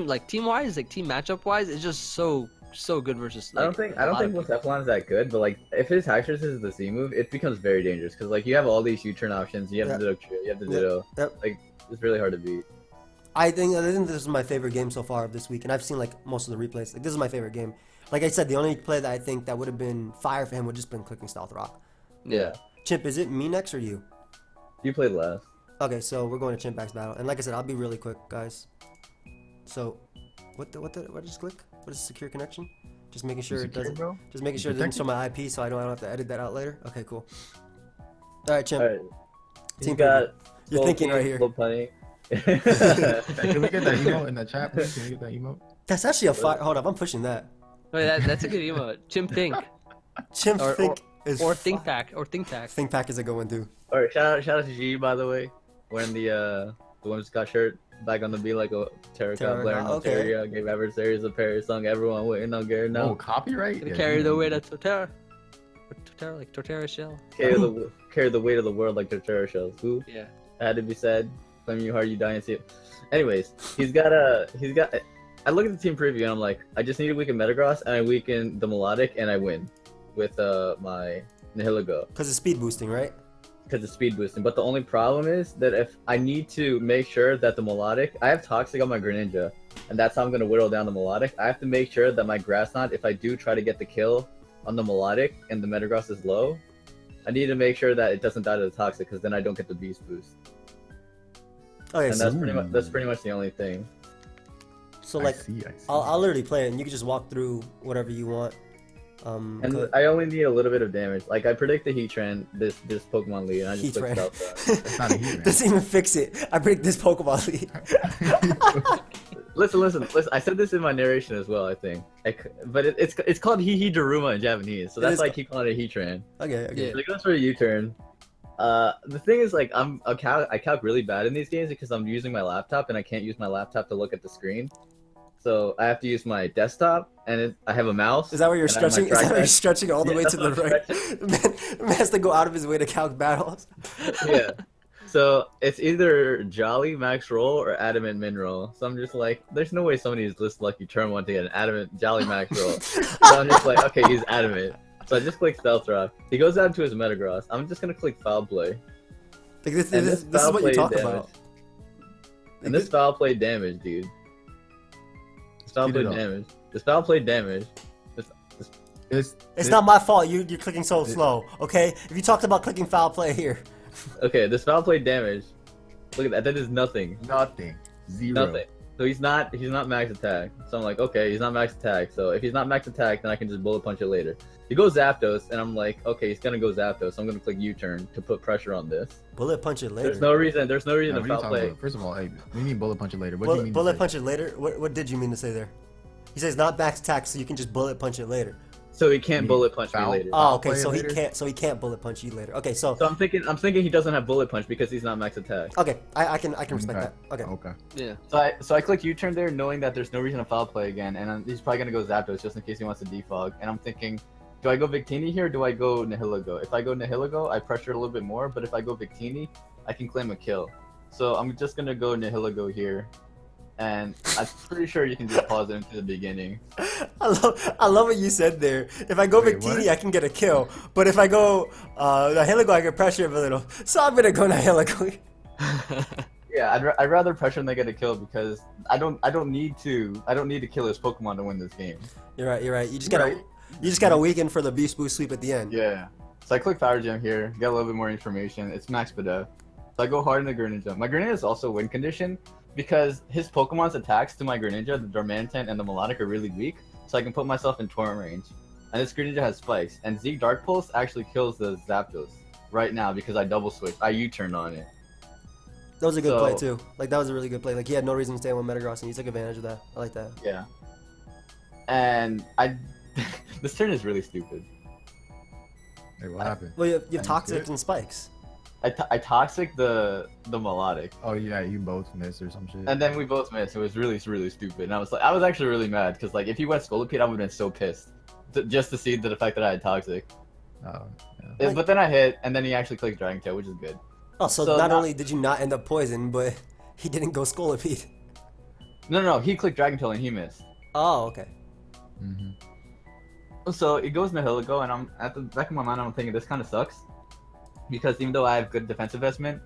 like team wise, like team matchup wise, is just so good versus. Like, I don't think a lot of Bucephalon is that good, but like if his Haxorus is the Z move, it becomes very dangerous because like you have all these U-turn options, you have Yeah. the Ditto, you have the Yep. Ditto. Yep. Like it's really hard to beat. I think this is my favorite game so far of this week, and I've seen like most of the replays. Like this is my favorite game. Like I said, the only play that I think that would have been fire for him would just been clicking Stealth Rock. Yeah. Chimp, is it me next or you? You played last. Okay, so we're going to Chimpact's battle, and like I said, I'll be really quick, guys. So, what did I just click? What is secure connection? Just making sure it Secure, doesn't. bro? Just making sure it doesn't show my IP, so I don't have to edit that out later. Okay, cool. All right, Chimp. All right. Team You got. You're thinking right here. Slow punny. Can we get that emote in the chat, please? Can we get that emote? That's actually a fire. Hold up, I'm pushing that. Wait, that's a good emote. Chimp think Chimp Or- think is or fi- think pack or think pack. Think pack is a good one too. All right, shout out to G by the way, wearing the women's Scott shirt, back on the beat like a Terracotta Terracotta, Blair in okay. Ontario, gave adversaries a Paris song, everyone waiting on Gary No now. copyright. Gonna Yeah, carry the you- weight of Torterra. Torterra, like Torterra shell. Carry the weight of the world like Torterra shells. Who Yeah. had to be said? Flaming you hard, you die and see it. Anyways, he's got. I look at the team preview and I'm like, I just need to weaken Metagross and I weaken the Melodic and I win with my Nihilego. Because it's speed boosting, right? Because it's speed boosting. But the only problem is that if I need to make sure that the Melodic, I have Toxic on my Greninja, and that's how I'm going to whittle down the Melodic. I have to make sure that my Grass Knot, if I do try to get the kill on the Melodic and the Metagross is low, I need to make sure that it doesn't die to the Toxic, because then I don't get the Beast Boost. Okay, And so, that's pretty much the only thing. so like, I see. I'll literally play it, and you can just walk through whatever you want. And I only need a little bit of damage. Like, I predict the Heatran this Pokemon lead, and I just click Stealth. It's not a Heatran. Doesn't even fix it. I predict this Pokemon lead. Listen. I said this in my narration as well, I think. But it's called Daruma in Japanese, so that's why I keep calling it Heatran. Okay. Yeah. So it goes for a U-turn. The thing is, like, I calc really bad in these games because I'm using my laptop and I can't use my laptop to look at the screen. So I have to use my desktop, and I have a mouse. Is that where you're stretching? Is that where you're stretching all the way to the that's right? Man has to go out of his way to calc battles. Yeah. So it's either Jolly Max Roll or Adamant Min Roll. So I'm just like, there's no way somebody is this lucky turn one to get an Adamant Jolly Max Roll. So I'm just like, okay, he's Adamant. So I just click Stealth Rock. He goes out to his Metagross. I'm just gonna click Foul Play. Like this is what you talk about. And this foul play damage, dude. This foul play damage. This foul play damage. It's not my fault. You're clicking so slow. Okay, if you talked about clicking foul play here. Okay, this foul play damage. Look at that. That is nothing. Nothing. Zero. Nothing. So he's not max attack. So I'm like, okay, he's not max attack. So if he's not max attack, then I can just bullet punch it later. He goes Zapdos, and I'm like, okay, he's gonna go Zapdos. So I'm gonna click U-turn to put pressure on this. Bullet punch it later. There's no reason to foul play. About? First of all, hey, we need bullet punch it later. What do you mean? Bullet punch it later? What did you mean to say there? He says not max attack, so you can just bullet punch it later. So he can't bullet punch me later. Oh, okay. So he can't bullet punch you later. Okay, so I'm thinking he doesn't have bullet punch because he's not max attack. Okay, I can respect that. Okay. Okay. Yeah. So I click U-turn there, knowing that there's no reason to foul play again, and he's probably gonna go Zapdos just in case he wants to defog. And I'm thinking, do I go Victini here? Or do I go Nihilego? If I go Nihilego, I pressure a little bit more, but if I go Victini, I can claim a kill. So I'm just gonna go Nihilego here. And I'm pretty sure you can just pause it into the beginning. I love what you said there. If I go Victini, I can get a kill. But if I go Nihilego, I can pressure him a little. So I'm gonna go Nihilego. Yeah, I'd rather pressure than get a kill because I don't need to kill his Pokemon to win this game. You're right. You just gotta weaken for the Beast Boost sweep at the end. Yeah. So I click Power Gem here, get a little bit more information. It's Max Bidef. So I go hard in the Greninja. My Greninja is also win condition because his Pokemon's attacks to my Greninja, the Darmanitan and the Melodic, are really weak. So I can put myself in torrent range. And this Greninja has spikes. And Zeke Dark Pulse actually kills the Zapdos right now because I double switched. I U-turned on it. That was a good play too. Like that was a really good play. Like he had no reason to stay on Metagross and he took advantage of that. I like that. Yeah. And this turn is really stupid. Hey, what happened? Well, you have Toxic and Spikes. I Toxic the Melodic. Oh yeah, you both missed or some shit. And then we both missed. It was really stupid. And I was actually really mad because like if he went Scolipede, I would have been so pissed just to see the fact that I had Toxic. Oh. Yeah. But then I hit, and then he actually clicked Dragon Tail, which is good. Oh, so not only did you not end up poisoned, but he didn't go Scolipede. No, he clicked Dragon Tail and he missed. Oh, okay. So it goes Nihilego, and I'm at the back of my mind, I'm thinking this kind of sucks because even though I have good defensive investment,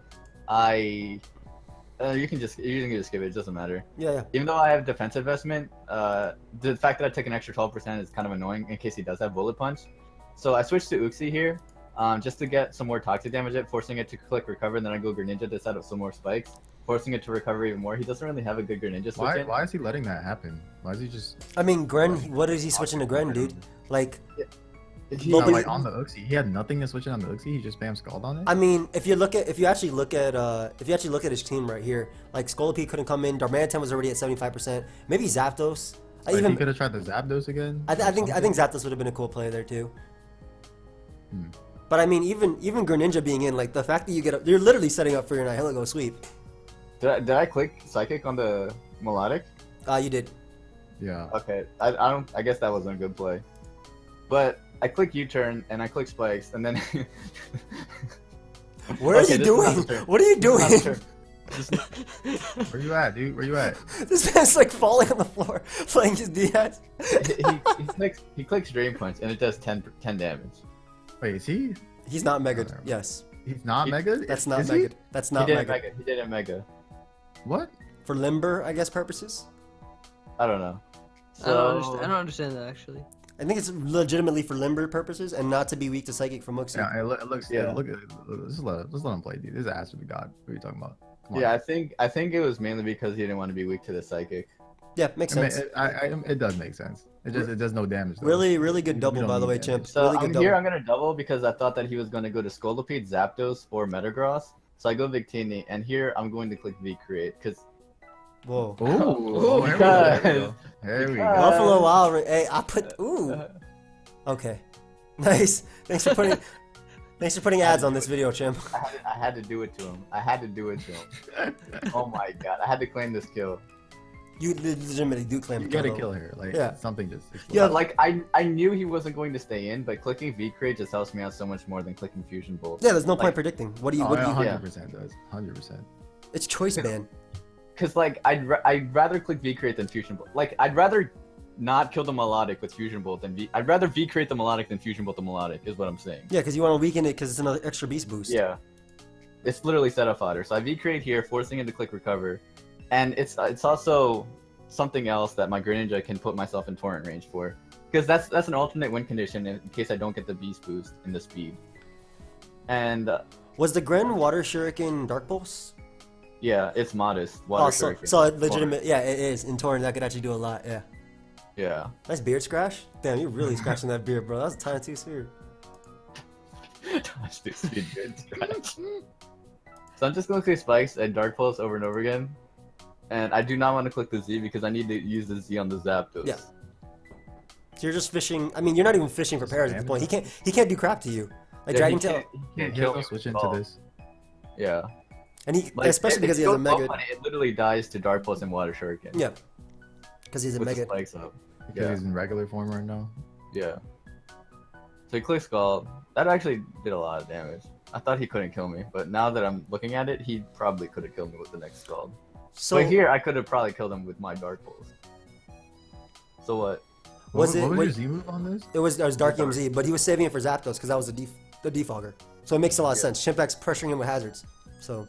you can just skip it. It doesn't matter. Yeah. Even though I have defensive investment, the fact that I took an extra 12% is kind of annoying in case he does have Bullet Punch. So I switched to Uxie here, just to get some more toxic damage, forcing it to click recover, and then I go Greninja to set up some more spikes, forcing it to recover even more. He doesn't really have a good Greninja switch. Why is he letting that happen? Why is he just? I mean, Gren. What is he switching to Gren, dude? Like. Like on the Uxie, he had nothing to switch it on the Uxie. He just spam Scald on it. I mean, if you actually look at his team right here, like Scolipede couldn't come in. Darmanitan was already at 75%. Maybe Zapdos. He could have tried the Zapdos again. I think Zapdos would have been a cool play there too. But I mean, even Greninja being in, like the fact that you're literally setting up for your Nihilego sweep. Did I click Psychic on the Melodic? You did. Yeah. Okay, I guess that wasn't a good play. But I click U-turn and I click Spikes and then. What are you doing? What are you doing? Just Where you at, dude? Where you at? This man's like falling on the floor playing his DS. he clicks Drain Punch and it does 10 damage. Wait, is he? He's not mega. Yes. He's not mega? That's not Is mega. he? That's He not did mega. it mega. He did it mega. What? For limber, I guess, purposes. I don't know. I don't understand that actually. I think it's legitimately for limber purposes and not to be weak to psychic from Muxie. Yeah, it looks. Yeah. Yeah, look at it. Just let him play, dude. This is ass with the god. What are you talking about? Come on. Yeah, I think it was mainly because he didn't want to be weak to the psychic. Yeah, makes I mean, sense. it does make sense. It does no damage. Though. Really good We double, don't by the need way, damage. Chimp. So Really good double. I'm gonna double because I thought that he was gonna go to Scolipede, Zapdos, or Metagross. So I go Victini, and here I'm going to click V Create because Whoa. Ooh, here we because- go. Here we go. because- Buffalo Wild Wing. Hey, I put. Ooh. Okay. Nice. Thanks for putting ads on this video, Chimp. I had to do it to him. I had to do it to him. Oh my god, I had to claim this kill. You legitimately do claim You the gotta though. kill her. Like Yeah. something just. Yeah. But like I knew he wasn't going to stay in, but clicking V Create just helps me out so much more than clicking Fusion Bolt. Yeah, there's no Like- point predicting. What do you? Oh, What do you? yeah, Yeah. 100% does. 100%. It's choice ban. Cause like I'd rather click V Create than Fusion Bolt. Like I'd rather not kill the Melodic with Fusion Bolt than I'd rather V Create the Melodic than Fusion Bolt the Melodic is what I'm saying. Yeah, because you want to weaken it because it's another extra beast boost. Yeah. It's literally setup fodder. So I V Create here, forcing him to click Recover, and it's also something else that my Greninja can put myself in torrent range for, because that's an alternate win condition in case I don't get the beast boost in the speed. And Was the Gren Water Shuriken Dark Pulse? yeah, it's modest. Water Oh, so, Shuriken. so legitimate. Yeah, it is. In torrent, that could actually do a lot. Yeah. Yeah. Nice beard scratch. Damn, you're really scratching that beard, bro. That was a tiny two sphere. Touch this speed good scratch. So I'm just gonna click Spikes and Dark Pulse over and over again. And I do not want to click the Z because I need to use the Z on the Zapdos. Yeah. So you're just fishing. I mean, you're not even fishing for pairs at the point. He can't do crap to you. Like Yeah, Dragon he Tail. can't Here's kill no me switch with into all. this. Yeah. And he, Like, especially because he has a goes so mega. funny, it literally dies to Dark Pulse and Water Shuriken. Yeah. Because he's a With mega. the spikes up. Because Yeah. he's in regular form right now. Yeah. So he clicks Scald. That actually did a lot of damage. I thought he couldn't kill me, but now that I'm looking at it, he probably could have killed me with the next Scald. So But here, I could have probably killed him with my Dark Pulse. So what? Was it- What was wait- your Z move on this? it was Dark MZ, but he was saving it for Zapdos because that was the defogger. So it makes a lot of Yeah. sense. Chimpact's pressuring him with hazards. So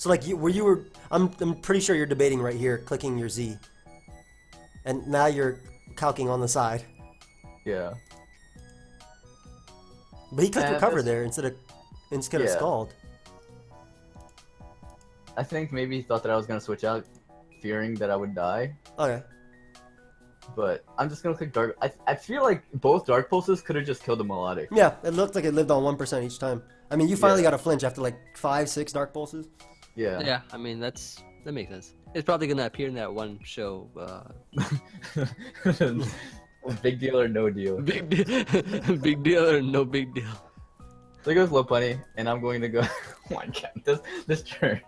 like I'm pretty sure you're debating right here, clicking your Z, and now you're calcing on the side. Yeah. But he clicked And recover that's- there instead of Yeah. scald. I think maybe he thought that I was going to switch out, fearing that I would die. Okay. But I'm just going to click Dark. I feel like both Dark Pulses could have just killed the Melodic. Yeah, it looked like it lived on 1% each time. I mean, you finally Yeah. got a flinch after like 5-6 Dark Pulses. Yeah. Yeah, I mean that makes sense. It's probably gonna appear in that one show. Big deal or no deal. Big deal, big deal or no big deal. So he goes Low Bunny, and I'm going to go. Oh my god, this turn.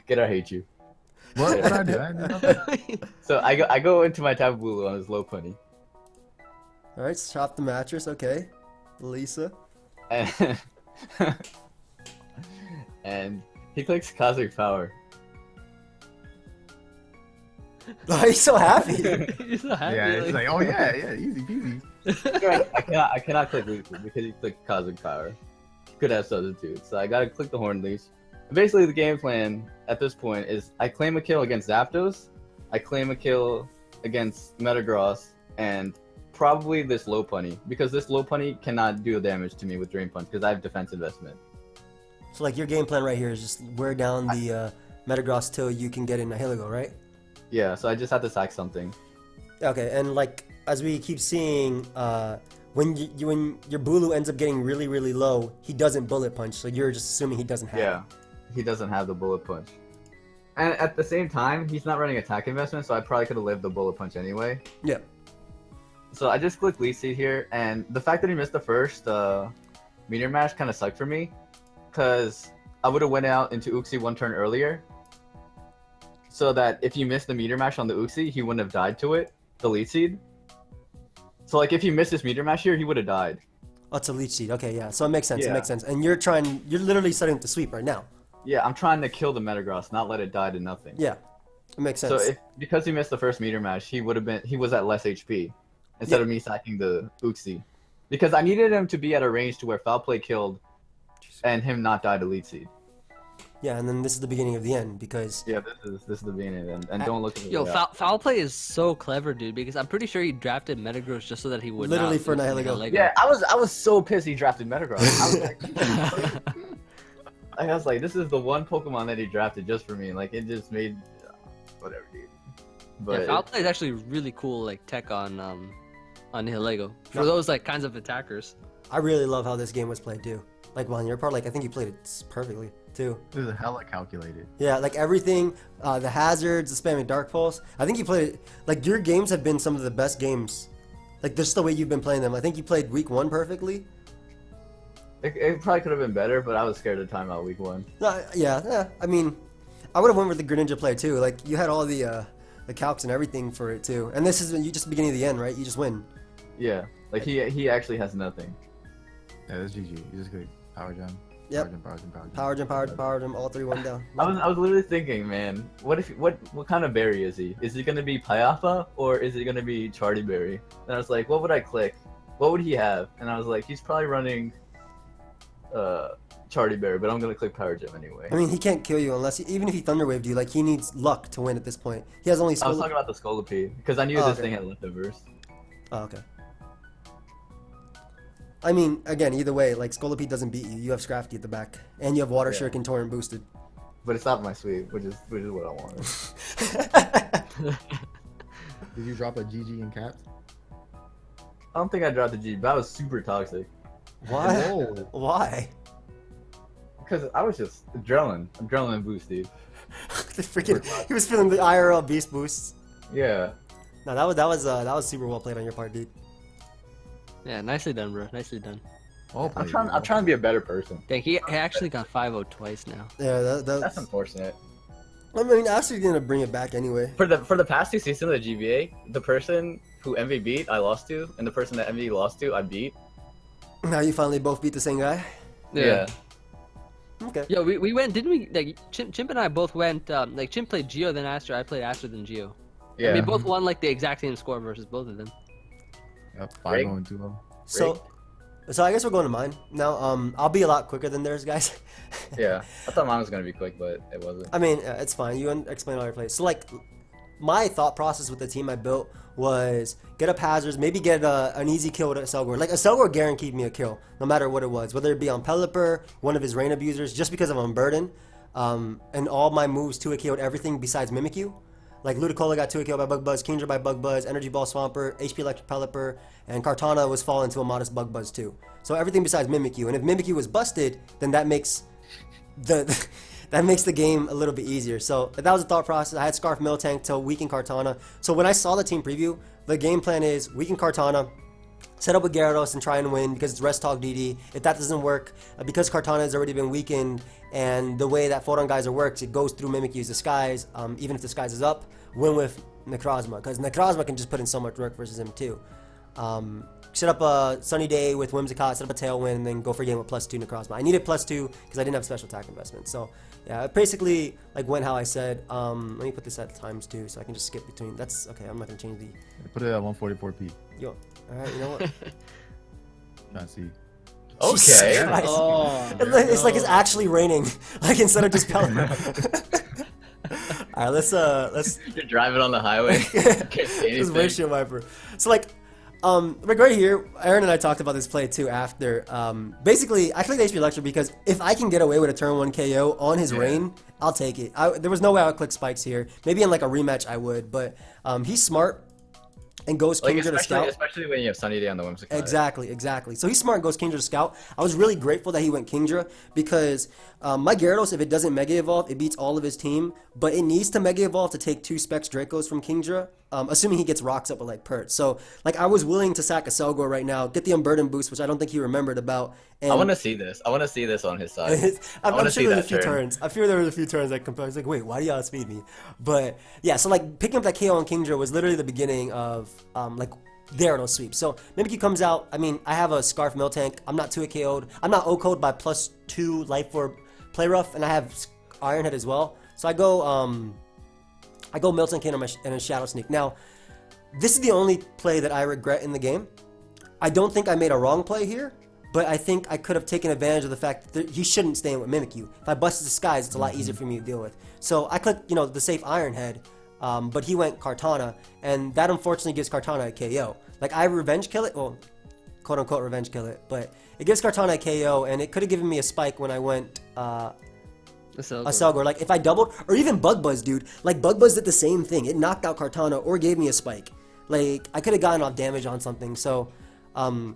Get I hate you. What I do? I did nothing. So I go into my Tapu Bulu on his Low Bunny, All right, chop the mattress. Okay, Lisa. and and he clicks Cosmic Power. Why are you so happy? He's so happy. Yeah, it's like, oh yeah, easy peasy. I cannot click Lisa because he clicked Cosmic Power. Could have substitutes, so I gotta click the Horn Leash. Basically, the game plan at this point is I claim a kill against Zapdos, I claim a kill against Metagross, and probably this Low Punny, because this Low Punny cannot do damage to me with Drain Punch because I have defense investment. So like your game plan right here is just wear down the Metagross till you can get in a Heligo, right? Yeah, so I just have to sack something. Okay, and like as we keep seeing, when your Bulu ends up getting really low, he doesn't bullet punch. So you're just assuming he doesn't have. Yeah, it. he doesn't have the Bullet Punch. And at the same time, he's not running attack investment, so I probably could have lived the Bullet Punch anyway. Yeah. So I just clicked Lead Seed here, and the fact that he missed the first Meteor Mash kind of sucked for me, because I would have went out into Uxie one turn earlier, so that if he missed the Meteor Mash on the Uxie, he wouldn't have died to it, the Lead Seed. So like if he missed his Meteor Mash here, he would have died. Oh, it's a leech seed. Okay, yeah. So it makes sense. It Yeah. makes sense. And you're literally setting up the sweep right now. Yeah, I'm trying to kill the Metagross, not let it die to nothing. Yeah, it makes So sense. because he missed the first meter match, he was at less HP instead of me sacking the Uxie. Because I needed him to be at a range to where foul play killed and him not die to lead seed. Yeah, and then this is the beginning of the end because Yeah, this is the beginning and don't look at it. Yo, foul play is so clever, dude. Because I'm pretty sure he drafted Metagross just so that he would Literally not for lose to Nihilego. Yeah, I was so pissed he drafted Metagross. I was like, this is the one Pokemon that he drafted just for me. Like, it just made whatever, dude. But Yeah, foul play is actually really cool, like tech on Nihilego for No. those like kinds of attackers. I really love how this game was played too. Like on your part, like I think you played it perfectly too. This is hella calculated. Yeah, like everything, the hazards, the spamming Dark Pulse. I think you played it. Like your games have been some of the best games. Like just the way you've been playing them. I think you played week 1 perfectly. it probably could have been better, but I was scared of timeout week 1. Yeah. I mean, I would have went with the Greninja play too. Like you had all the calcs and everything for it too. And this is you just beginning of the end, right? You just win. Yeah, like he actually has nothing. Yeah, that's GG. You just click power gem. Yep. Power gem. Power gem, all 3 1 down. I was literally thinking, man, what kind of berry is he? Is he gonna be Pyappa or is he gonna be Charty Berry? And I was like, what would I click? What would he have? And I was like, he's probably running Charty Berry, but I'm gonna click Power Gem anyway. I mean, he can't kill you unless even if he Thunder Waved you. Like he needs luck to win at this point. He has only. I was talking about the Scolipede because I knew Oh, this okay. thing had leftovers. Oh, okay. I mean, again, either way, like Scolipede doesn't beat you. You have Scrafty at the back, and you have Water Yeah. Shuriken Torrent boosted. But it's not my sweep, which is what I wanted. Did you drop a GG in caps? I don't think I dropped the G, but I was super toxic Why? Whoa. Why? because I was just adrenaline boost, dude. The freaking, he was feeling the IRL beast boosts. Yeah. No, that was super well played on your part, dude. Yeah, nicely done, bro. Nicely done. Oh, I'm trying to be a better person. Dang, he actually got 5-0 twice now. Yeah, That's that's. unfortunate. I mean, Ashley's gonna bring it back anyway. For the past 2 seasons of the GBA, the person who Emvee beat, I lost to, and the person that Emvee lost to, I beat. Now you finally both beat the same guy. Yeah. Okay. Yo, we went, didn't we? Like Chimp and I both went. Like Chimp played Geo, then Astro. I played Astro, then Geo. Yeah. And we both won like the exact same score versus both of them. Yep, Break. 5-0 and 2-0. So I guess we're going to mine now. I'll be a lot quicker than theirs, guys. Yeah. I thought mine was gonna be quick, but it wasn't. I mean, it's fine. You explain all your plays. So like, my thought process with the team I built was get up hazards, maybe get an easy kill with a Selgor. Like a Selgor guaranteed me a kill, no matter what it was, whether it be on Pelipper, one of his rain abusers, just because of Unburden, and all my moves 2-hit KO'd everything besides Mimikyu. Like Ludicolo got 2-hit KO'd by Bug Buzz, Kingdra by Bug Buzz, Energy Ball Swampert, HP Electric Pelipper, and Kartana was falling to a modest Bug Buzz too. So everything besides Mimikyu. And if Mimikyu was busted, then that makes the game a little bit easier. So that was the thought process. I had Scarf Miltank to weaken Kartana. So when I saw the team preview, the game plan is weaken Kartana, set up with Gyarados and try and win because it's Rest Talk DD. If that doesn't work, because Kartana has already been weakened and the way that Photon Geyser works, it goes through Mimikyu's disguise. Even if disguise is up, win with Necrozma because Necrozma can just put in so much work versus him too. Set up a Sunny Day with Whimsicott, set up a Tailwind, and then go for a game with +2 Necrozma. I needed +2 because I didn't have special attack investment. So yeah, it basically like went how I said. Let me put this at ×2 so I can just skip between. That's okay. I'm not gonna change the. Put it at 144p. Yo, all right. You know what? Trying to see. Jesus Okay. Christ. Oh, It's like it's actually raining, like instead of just pelting. All right, let's You're driving on the highway. Can't see this anything. windshield wiper. So like right here, Aaron and I talked about this play too after. Basically, I clicked HP Lecture because if I can get away with a turn 1 KO on his rain, I'll take it. There was no way I would click Spikes here. Maybe in like a rematch I would, but he's smart and goes Like Kingdra to Scout. especially when you have Sunny Day on the Whimsicott. Exactly. So he's smart and goes Kingdra to Scout. I was really grateful that he went Kingdra because my Gyarados, if it doesn't Mega Evolve, it beats all of his team, but it needs to Mega Evolve to take 2 Specs Dracos from Kingdra, assuming he gets rocks up with like Pert. So like I was willing to sack a Selgor right now, get the Unburden boost, which I don't think he remembered about. And I want to see this. I want to see this on his side. I'm wanna sure see there's a that few turn. turns. I feel there was a few turns that I was like, wait, why do y'all outspeed me? But yeah, so like picking up that KO on Kingdra was literally the beginning of like Gyarados sweep. So Mimikyu comes out. I mean, I have a Scarf Miltank. I'm not 2 KO'd. I'm not OHKO'd by +2 Life Orb Play Rough, and I have Iron Head as well. So I go Miltank in and a Shadow Sneak. Now, this is the only play that I regret in the game. I don't think I made a wrong play here, but I think I could have taken advantage of the fact that he shouldn't stay in with Mimikyu. If I busted Disguise, it's a lot easier for me to deal with. So I clicked, the safe Iron Head, but he went Kartana, and that unfortunately gives Kartana a KO. Like, I revenge kill it, well, quote-unquote revenge kill it, but it gives Kartana a KO, and it could have given me a spike when I went a Selgor. Like, if I doubled, or even Bug Buzz, dude. Like, Bug Buzz did the same thing. It knocked out Kartana or gave me a spike. Like, I could have gotten off damage on something, so... and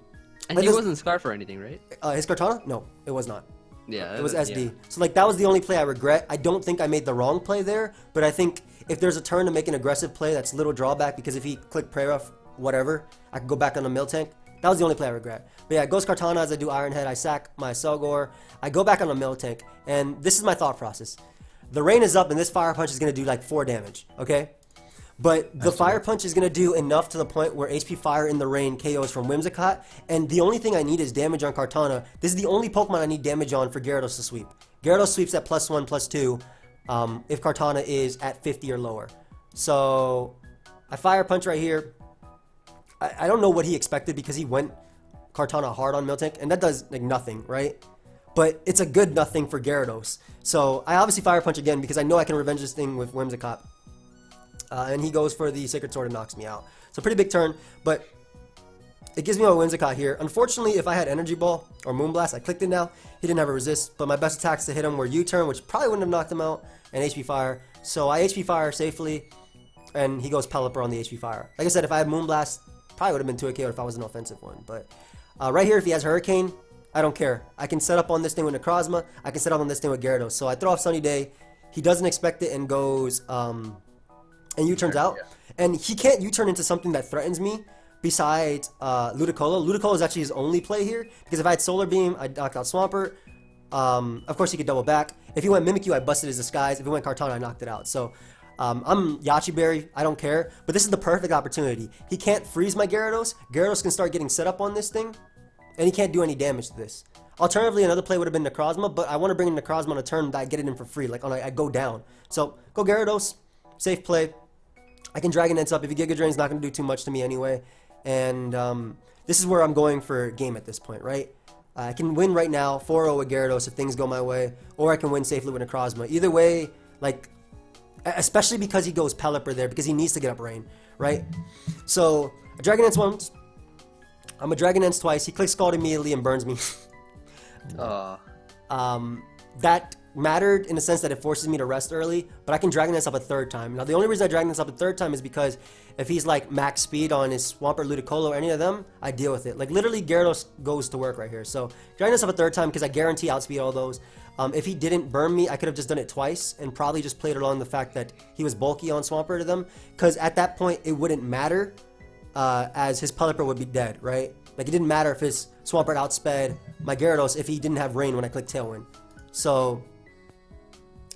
he wasn't Scarf or anything, right? His Kartana? No, it was not. Yeah. It was SD. Yeah. So, like, that was the only play I regret. I don't think I made the wrong play there, but I think if there's a turn to make an aggressive play, that's little drawback, because if he clicked Prey Rough, whatever, I could go back on the Miltank. That was the only play I regret. But yeah, it goes Kartana as I do Iron Head. I sack my Selgor. I go back on the Miltank, and this is my thought process. The rain is up, and this Fire Punch is going to do like 4 damage, okay? But the Fire Punch is going to do enough to the point where HP Fire in the rain KOs from Whimsicott, and the only thing I need is damage on Kartana. This is the only Pokemon I need damage on for Gyarados to sweep. Gyarados sweeps at +1, +2 if Kartana is at 50 or lower. So I Fire Punch right here. I don't know what he expected, because he went Kartana hard on Miltank, and that does like nothing, right? But it's a good nothing for Gyarados. So I obviously Fire Punch again, because I know I can revenge this thing with Whimsicott. And he goes for the Sacred Sword and knocks me out. So pretty big turn, but it gives me my Whimsicott here. Unfortunately, if I had Energy Ball or Moonblast, I clicked it now. He didn't have a resist, but my best attacks to hit him were U-turn, which probably wouldn't have knocked him out, and HP Fire. So I HP Fire safely, and he goes Pelipper on the HP Fire. Like I said, if I had Moonblast, probably would have been 2 KO if I was an offensive one. But right here, if he has Hurricane, I don't care. I can set up on this thing with Necrozma. I can set up on this thing with Gyarados. So I throw off Sunny Day. He doesn't expect it and goes and U-turns out. And he can't U-turn into something that threatens me besides Ludicolo. Ludicolo is actually his only play here, because if I had Solar Beam, I'd knock out Swampert. Of course, he could double back. If he went Mimikyu, I busted his Disguise. If he went Kartana, I knocked it out. So I'm Yachi Berry. I don't care. But this is the perfect opportunity. He can't freeze my Gyarados. Gyarados can start getting set up on this thing, and he can't do any damage to this. Alternatively, another play would have been Necrozma, but I want to bring in Necrozma on a turn that I get it in for free, like I go down. So go Gyarados, safe play. I can Dragon Dance up. If he Giga Drain's not going to do too much to me anyway. And this is where I'm going for game at this point, right? I can win right now, 4-0 with Gyarados if things go my way, or I can win safely with Necrozma. Either way, like, especially because he goes Pelipper there, because he needs to get up Rain, right? So I Dragon Dance once. I'm a Dragon Dance twice. He clicks Scald immediately and burns me. That mattered in the sense that it forces me to rest early, but I can Dragon Dance up a 3rd time. Now, the only reason I Dragon Dance up a 3rd time is because if he's like max speed on his Swampert, Ludicolo, or any of them, I deal with it. Like, literally, Gyarados goes to work right here. So Dragon Dance up a 3rd time because I guarantee outspeed all those. If he didn't burn me, I could have just done it twice and probably just played along the fact that he was bulky on Swampert to them, because at that point, it wouldn't matter as his Pelipper would be dead, right? Like, it didn't matter if his Swampert outsped my Gyarados if he didn't have Rain when I clicked Tailwind. So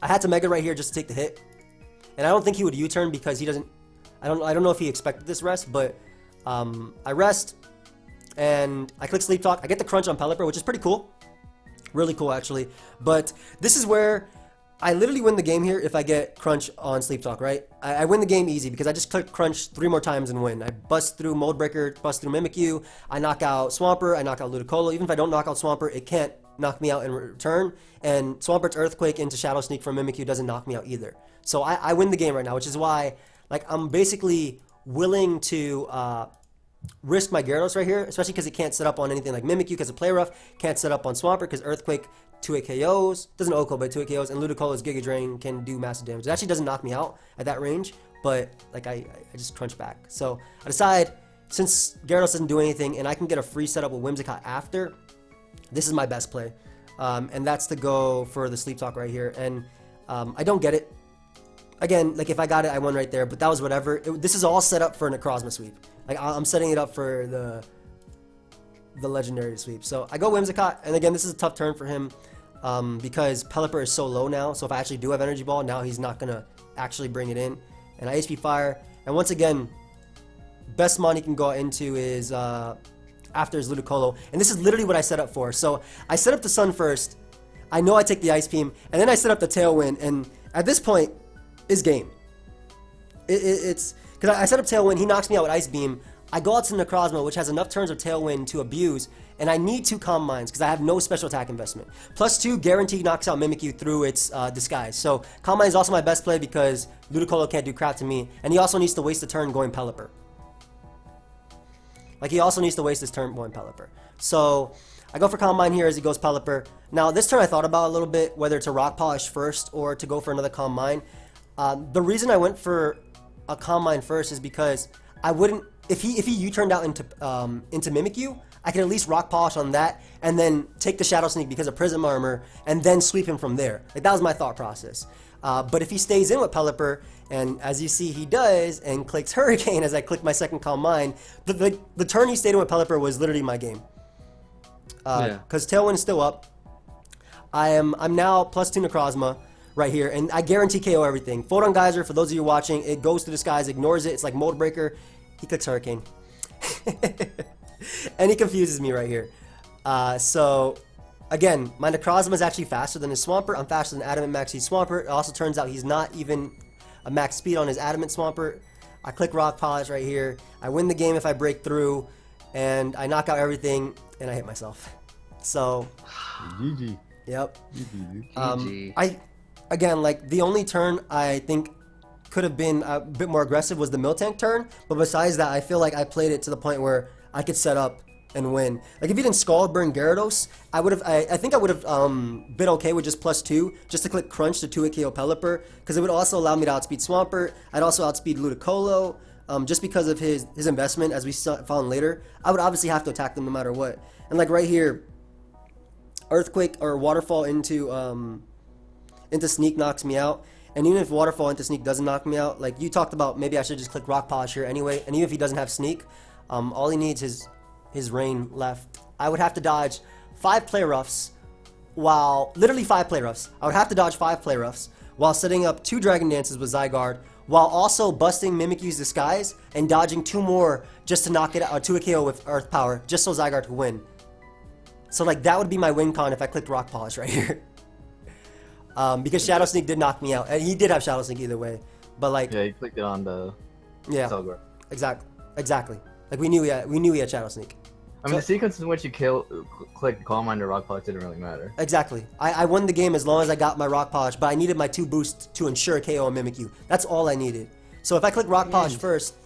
I had to Mega right here just to take the hit. And I don't think he would U-turn because he doesn't... I don't know if he expected this rest, but I rest and I click Sleep Talk. I get the crunch on Pelipper, which is pretty cool. Really cool, actually. But this is where I literally win the game here if I get crunch on Sleep Talk, right? I win the game easy because I just click crunch 3 more times and win. I bust through Mold Breaker, bust through Mimikyu. I knock out Swampert. I knock out Ludicolo. Even if I don't knock out Swampert, it can't knock me out in return. And Swampert's Earthquake into Shadow Sneak from Mimikyu doesn't knock me out either. So I win the game right now, which is why, like, I'm basically willing to risk my Gyarados right here, especially because it can't set up on anything like Mimikyu because of Play Rough, can't set up on Swampert because Earthquake 2 KOs, doesn't OHKO, but 2 KOs, and Ludicolo's Giga Drain can do massive damage. It actually doesn't knock me out at that range, but like I just crunch back. So I decide, since Gyarados doesn't do anything and I can get a free setup with Whimsicott after, this is my best play. And that's to go for the Sleep Talk right here. And I don't get it. Again, like, if I got it, I won right there, but that was whatever. This is all set up for a Necrozma sweep. Like, I'm setting it up for the legendary sweep. So I go Whimsicott, and again, this is a tough turn for him because Pelipper is so low now. So if I actually do have Energy Ball, now he's not going to actually bring it in. And I HP Fire, and once again, best mon he can go into is after his Ludicolo. And this is literally what I set up for. So I set up the Sun first. I know I take the Ice Beam. And then I set up the Tailwind. And at this point, is game. It's because I set up Tailwind. He knocks me out with Ice Beam. I go out to Necrozma, which has enough turns of Tailwind to abuse. And I need 2 Calm Minds because I have no special attack investment. +2 guaranteed knocks out Mimikyu through its disguise. So Calm Mind is also my best play because Ludicolo can't do crap to me. And he also needs to waste a turn going Pelipper. Like, he also needs to waste his turn going Pelipper. So I go for Calm Mind here as he goes Pelipper. Now, this turn I thought about a little bit, whether to Rock Polish first or to go for another Calm Mind. The reason I went for a Calm Mind first is because I wouldn't... If he U-turned out into Mimikyu, I can at least Rock Polish on that and then take the Shadow Sneak because of Prism Armor and then sweep him from there. Like, that was my thought process. But if he stays in with Pelipper, and as you see he does, and clicks Hurricane as I click my second Calm Mind, the turn he stayed in with Pelipper was literally my game. Because Tailwind is still up. I'm now +2 Necrozma right here, and I guarantee KO everything. Photon Geyser, for those of you watching, it goes to disguise, ignores it. It's like Mold Breaker. He clicks Hurricane. And he confuses me right here. So, again, my Necrozma is actually faster than his Swampert. I'm faster than Adamant Max Speed Swampert. It also turns out he's not even a max speed on his Adamant Swampert. I click Rock Polish right here. I win the game if I break through, and I knock out everything, and I hit myself. So, GG. Yep. GG. Again, like, the only turn I think could have been a bit more aggressive was the Miltank turn, but besides that, I feel like I played it to the point where I could set up and win. Like, if he didn't Scald Burn Gyarados, I think I would have been okay with just +2, just to click Crunch to 2-hit KO Pelipper, because it would also allow me to outspeed Swampert. I'd also outspeed Ludicolo, just because of his investment, as we found later. I would obviously have to attack them no matter what. And like right here, Earthquake or Waterfall into Sneak knocks me out. And even if Waterfall into Sneak doesn't knock me out, like you talked about, maybe I should just click Rock Polish here anyway. And even if he doesn't have Sneak, all he needs is his Rain left. I would have to dodge 5 Play Roughs literally 5 Play Roughs. I would have to dodge 5 Play Roughs while setting up 2 Dragon Dances with Zygarde, while also busting Mimikyu's Disguise and dodging 2 more just to knock it out, 2 KO with Earth Power, just so Zygarde could win. So like that would be my win con if I clicked Rock Polish right here. Because Shadow Sneak did knock me out, and he did have Shadow Sneak either way. But like, yeah, he clicked it on the Selgar. Exactly. Like we knew he had Shadow Sneak. I mean, the sequence in which you click Calm Mind or Rock Polish didn't really matter. Exactly. I won the game as long as I got my Rock Polish, but I needed my 2 boosts to ensure KO on Mimikyu. That's all I needed. So if I click Rock Polish first...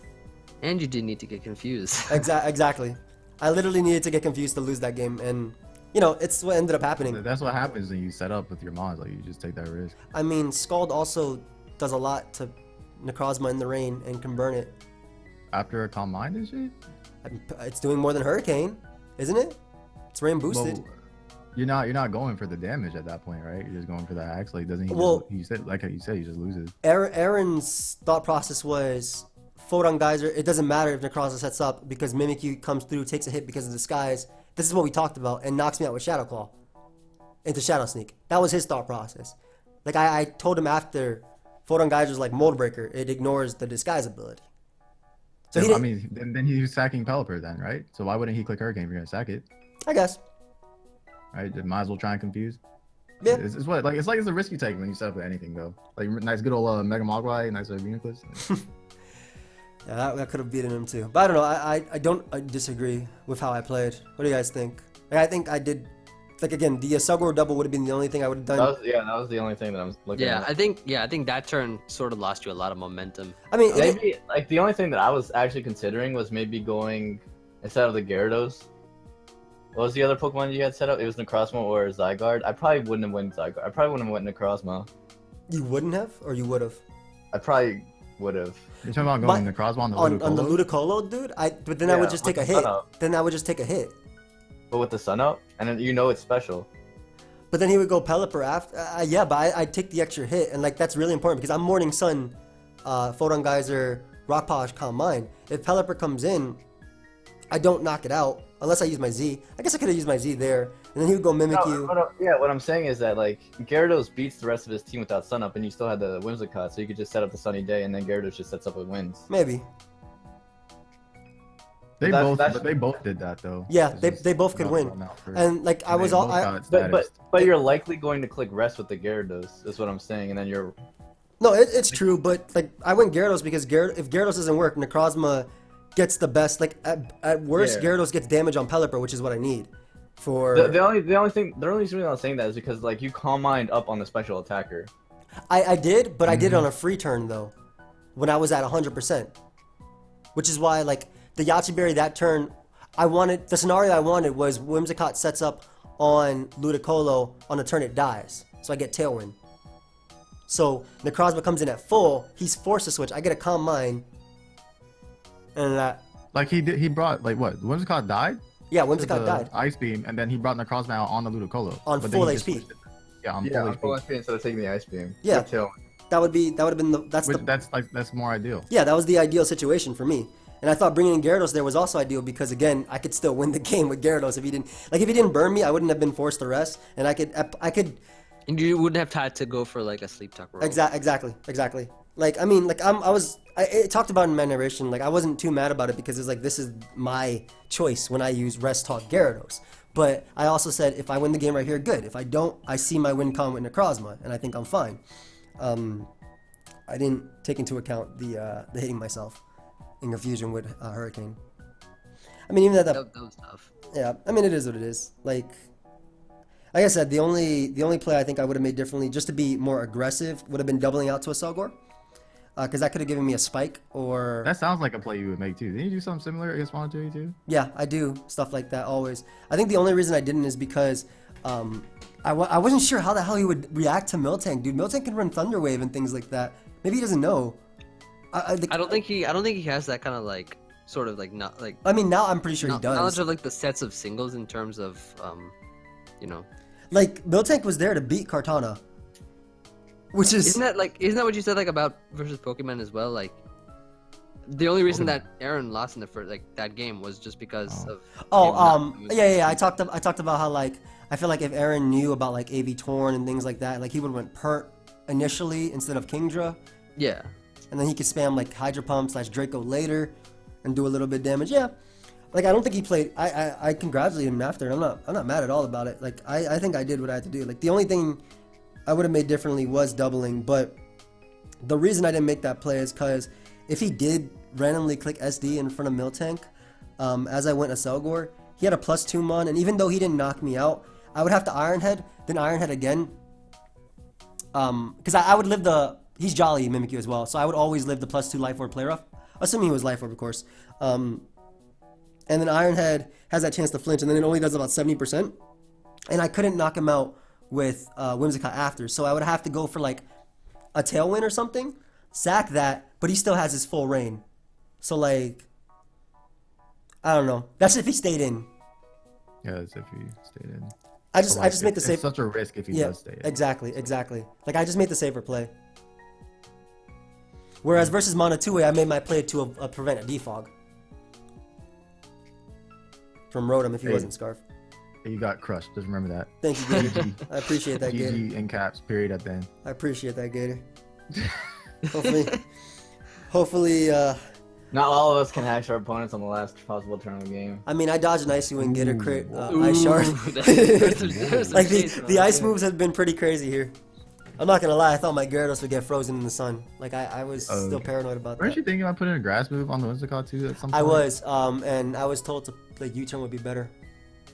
And you didn't need to get confused. Exactly. I literally needed to get confused to lose that game, and... You know, it's what ended up happening. That's what happens when you set up with your mods. Like, you just take that risk. I mean, Scald also does a lot to Necrozma in the rain and can burn it. After a Calm Mind and shit? It's doing more than Hurricane, isn't it? It's rain boosted. Well, you're not going for the damage at that point, right? You're just going for the axe. Like, doesn't he? Well, he said, like you said, he just loses. Aaron's thought process was Photon Geyser. It doesn't matter if Necrozma sets up because Mimikyu comes through, takes a hit because of Disguise. This is what we talked about, and knocks me out with Shadow Claw into Shadow Sneak. That was his thought process. Like I told him after, Photon Geyser's like Mold Breaker. It ignores the Disguise ability. So yeah, I mean, then he's sacking Pelipper then, right? So why wouldn't he click Hurricane if you're gonna sack it? I guess. Right? Might as well try and confuse. Yeah. It's a risk you take when you set up with anything though. Like nice good old Mega Mogwai, nice Venus. Yeah, that could have beaten him too. But I don't know. I disagree with how I played. What do you guys think? Like, I think I did. Like again, the Selgar double would have been the only thing I would have done. That was the only thing that I was looking at. I think that turn sort of lost you a lot of momentum. I mean, maybe like the only thing that I was actually considering was maybe going instead of the Gyarados. What was the other Pokemon you had set up? It was Necrozma or Zygarde. I probably wouldn't have went Zygarde. I probably wouldn't have went Necrozma. You wouldn't have, or you would have? I probably would have. You're talking about going Necrozma on the Ludicolo? On the Ludicolo, dude. But then I would just take a hit. Then I would just take a hit. But with the sun up, and then it's special. But then he would go Pelipper after. Yeah, but I'd take the extra hit, and like that's really important because I'm Morning Sun, Photon Geyser, Rock Polish, Calm Mind. If Pelipper comes in, I don't knock it out unless I use my Z. I guess I could have used my Z there, and then he would go Mimikyu. What I'm saying is that like Gyarados beats the rest of his team without sun up, and you still had the Whimsicott, so you could just set up the Sunny Day, and then Gyarados just sets up with wins. Maybe. They both did that though. Yeah, It's they just they both could not win. run out first. And like I They was all both got But status. you're likely going to click rest with the Gyarados, is what I'm saying, and then you're no, it's true, but like I went Gyarados because if Gyarados doesn't work, Necrozma gets the best. Like at worst, Yeah. Gyarados gets damage on Pelipper, which is what I need for. the only reason I'm saying that is because like you calm mind up on the special attacker. I did, but I did it Mm-hmm. on a free turn though, when I was at 100%, which is why like the Yache Berry that turn, the scenario I wanted was Whimsicott sets up on Ludicolo on the turn it dies, so I get Tailwind. So Necrozma comes in at full, he's forced to switch. I get a Calm Mind, and that Like he brought like what? Whimsicott died. yeah, To Whimsicott the died Ice Beam, and then he brought Necrozma out on the Ludicolo. On but then full he just HP. switched it. Yeah, on Yeah, full full HP. HP instead of taking the ice beam. Yeah. Good tail. that would have been That's more ideal. yeah, that was the ideal situation for me. And I thought bringing in Gyarados there was also ideal because again, I could still win the game with Gyarados if he didn't burn me, I wouldn't have been forced to rest, and I could And you wouldn't have had to go for like a sleep talk roll. exactly. Like I mean, like it talked about in my narration, like I wasn't too mad about it because it's like this is my choice when I use rest talk Gyarados. But I also said if I win the game right here, good. If I don't, I see my win con with Necrozma, and I think I'm fine. I didn't take into account the hitting myself in confusion with Hurricane. I mean, even That was tough. yeah, I mean, it is what it is. Like I said, the only play I think I would have made differently, just to be more aggressive, would have been doubling out to a Selgor, because that could have given me a spike or That sounds like a play you would make too. Didn't you do something similar against Monetary too? yeah, I do stuff like that always. I think the only reason I didn't is because I wasn't sure how the hell he would react to Miltank, dude. Miltank can run Thunder Wave and things like that. Maybe he doesn't know. I don't think he has that kind of like sort of like not like I mean, now I'm pretty sure he does. knowledge of like the sets of singles in terms of you know. Like Miltank was there to beat Kartana, which is Isn't that what you said like about versus Pokemon as well? Like the only reason that Aaron lost in the first that game was just because of yeah. I talked about how like I feel like if Aaron knew about like AV Torn and things like that, like he would have went Pert initially instead of Kingdra, yeah. and then he could spam like Hydro Pump / Draco later and do a little bit of damage. Yeah, like I don't think he played. I congratulate him after. I'm not mad at all about it. Like I think I did what I had to do. Like the only thing I would have made differently was doubling, but the reason I didn't make that play is because if he did randomly click SD in front of Miltank, as I went a Selgor, he had a +2 mon, and even though he didn't knock me out, I would have to Iron Head, then Iron Head again. Because I would live he's Jolly Mimikyu as well, so I would always live the +2 Life Orb play rough, assuming he was Life Orb, of course. And then Iron Head has that chance to flinch, and then it only does about 70%. And I couldn't knock him out with Whimsicott after, so I would have to go for like a Tailwind or something, sack that, but he still has his full reign. So like, I don't know. That's if he stayed in. Yeah, that's if he stayed in. I just made the It's safe. such a risk if he Yeah, does stay in. exactly. Like I just made the safer play. Whereas versus Monotui, I made my play to prevent a defog from Rotom if he Hey. wasn't Scarf. You got crushed. Just remember that. Thank you, Gator. I appreciate that, Gator. GG in caps. Period at the end. I appreciate that, Gator. Hopefully, Not all of us can hash our opponents on the last possible turn of the game. I mean, I dodged an Icy Wing, Gator crit, Ice Shard. Like the ice moves have been pretty crazy here. I'm not gonna lie, I thought my Gyarados would get frozen in the sun. Like I was still paranoid about Weren't that. you thinking about putting a grass move on the Whimsicott too at some point? I was, and I was told to like U-turn would be better.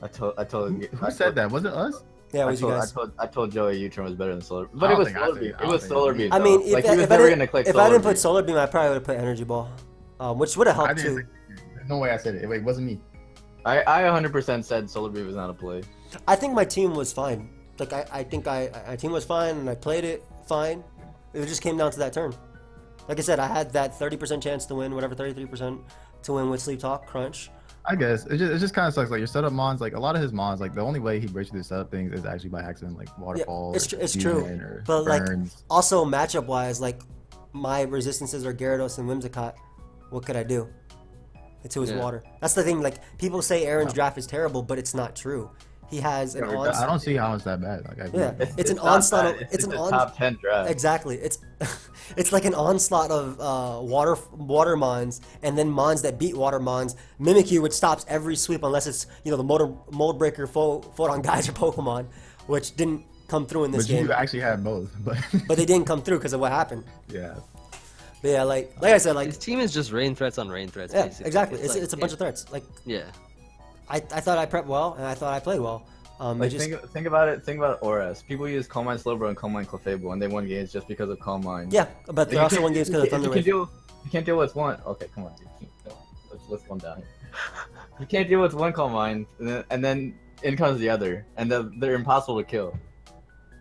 I told Who said that? Was it us? Yeah, it I was you guys. told Joey U-turn was better than Solar, but I it don't was think I Solar said Beam. it. I It don't was think Solar I Beam. I mean, though. Like, he was if I never didn't, gonna click if I Solar didn't put Beam. Solar Beam, I probably would have put Energy Ball, which would have I helped didn't too. say, no way I said it. Wait, it wasn't me. I 100% said Solar Beam was not a play. I think my team was fine. Like I think my team was fine, and I played it fine. It just came down to that turn. Like I said, I had that 30% chance to win, whatever 33% to win with Sleep Talk Crunch. I guess it just kind of sucks. Like your setup mons, like a lot of his mons, like the only way he breaks through the setup things is actually by accident, like waterfall. it's or it's Fusion true. or But like burns. also matchup wise, like my resistances are Gyarados and Whimsicott. What could I do? It's to his Yeah. water. That's the thing. Like people say Aaron's draft is terrible, but it's not true. he has an Yeah, onslaught. I don't see how it's that bad. Like, Yeah, it's an not onslaught. bad. It's an a top 10 draft. Exactly. It's it's like an onslaught of water mons, and then mons that beat water mons. Mimikyu, which stops every sweep unless it's the mold breaker photon geyser Pokemon, which didn't come through in this But game. you actually had both, but But they didn't come through because of what happened. yeah. But yeah, like I said, like His team is just rain threats on rain threats. yeah, basically. exactly. like- It's a bunch of threats. Like Yeah. I thought I prepped well, and I thought I played well. Like, it just, think about it. Think about Auras. People use Calm Mind Slowbro and Calm Mind Clefable, and they won games just because of Calm Mind. yeah, but they You also can't- won games because of you Thunder can't Wave. you can't deal with one. Okay, come on, dude. Come on. Let's calm down. You can't deal with one Calm Mind, and then in comes the other, and they're impossible to kill.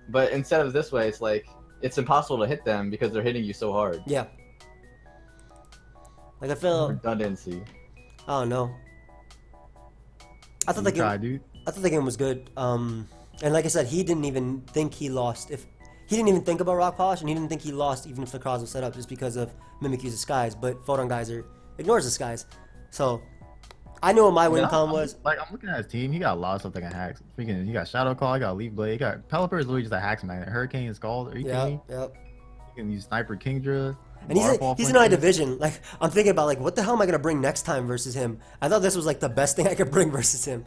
But instead of this way, it's like it's impossible to hit them because they're hitting you so hard. Yeah. Like I feel, Redundancy. I don't know. I thought You the try, game, dude. I thought the game was good. And like I said, he didn't even think he lost. If he didn't even think about Rock Polish, and he didn't think he lost even if the cross was set up, just because of Mimikyu's disguise. But Photon Geyser ignores disguise. So I knew what my win column was. Like, I'm looking at his team. He got a lot of stuff that can hack. Freaking, he got Shadow Claw, he got Leaf Blade, he got Pelipper is literally just a hacks magnet. Hurricane is called. Are you kidding me? Yep. You can use Sniper Kingdra. And he's Waterfall in my punches. division. Like I'm thinking about like what the hell am I gonna bring next time versus him? I thought this was like the best thing I could bring versus him.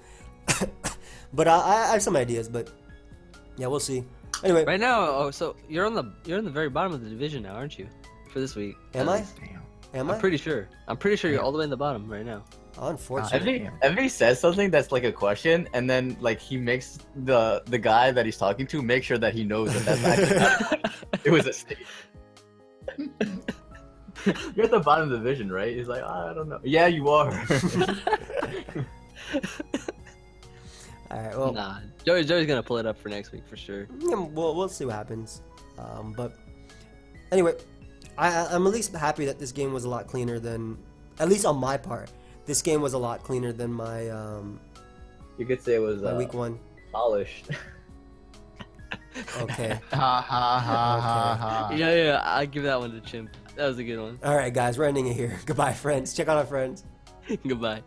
But I have some ideas. But yeah, we'll see. Anyway, Right now, so you're in the very bottom of the division now, aren't you? For this week. am at I? least. Damn. Am I? I'm pretty sure. you're all the way in the bottom right now. Oh, unfortunately. Emvee says something that's like a question, and then like he makes the guy that he's talking to make sure that he knows that that's actually not, it was a state. You're at the bottom of the division, right? He's like, I don't know. Yeah, you are. All right. Well, Nah, Joey's gonna pull it up for next week for sure. yeah, we'll see what happens. But anyway, I'm at least happy that this game was a lot cleaner than, at least on my part, this game was a lot cleaner than my You could say it was my week one. polished. Okay. Ha ha ha ha ha. Yeah, I'll give that one to Chimp. That was a good one. All right, guys, we're ending it here. Goodbye, friends. Check out our friends. Goodbye.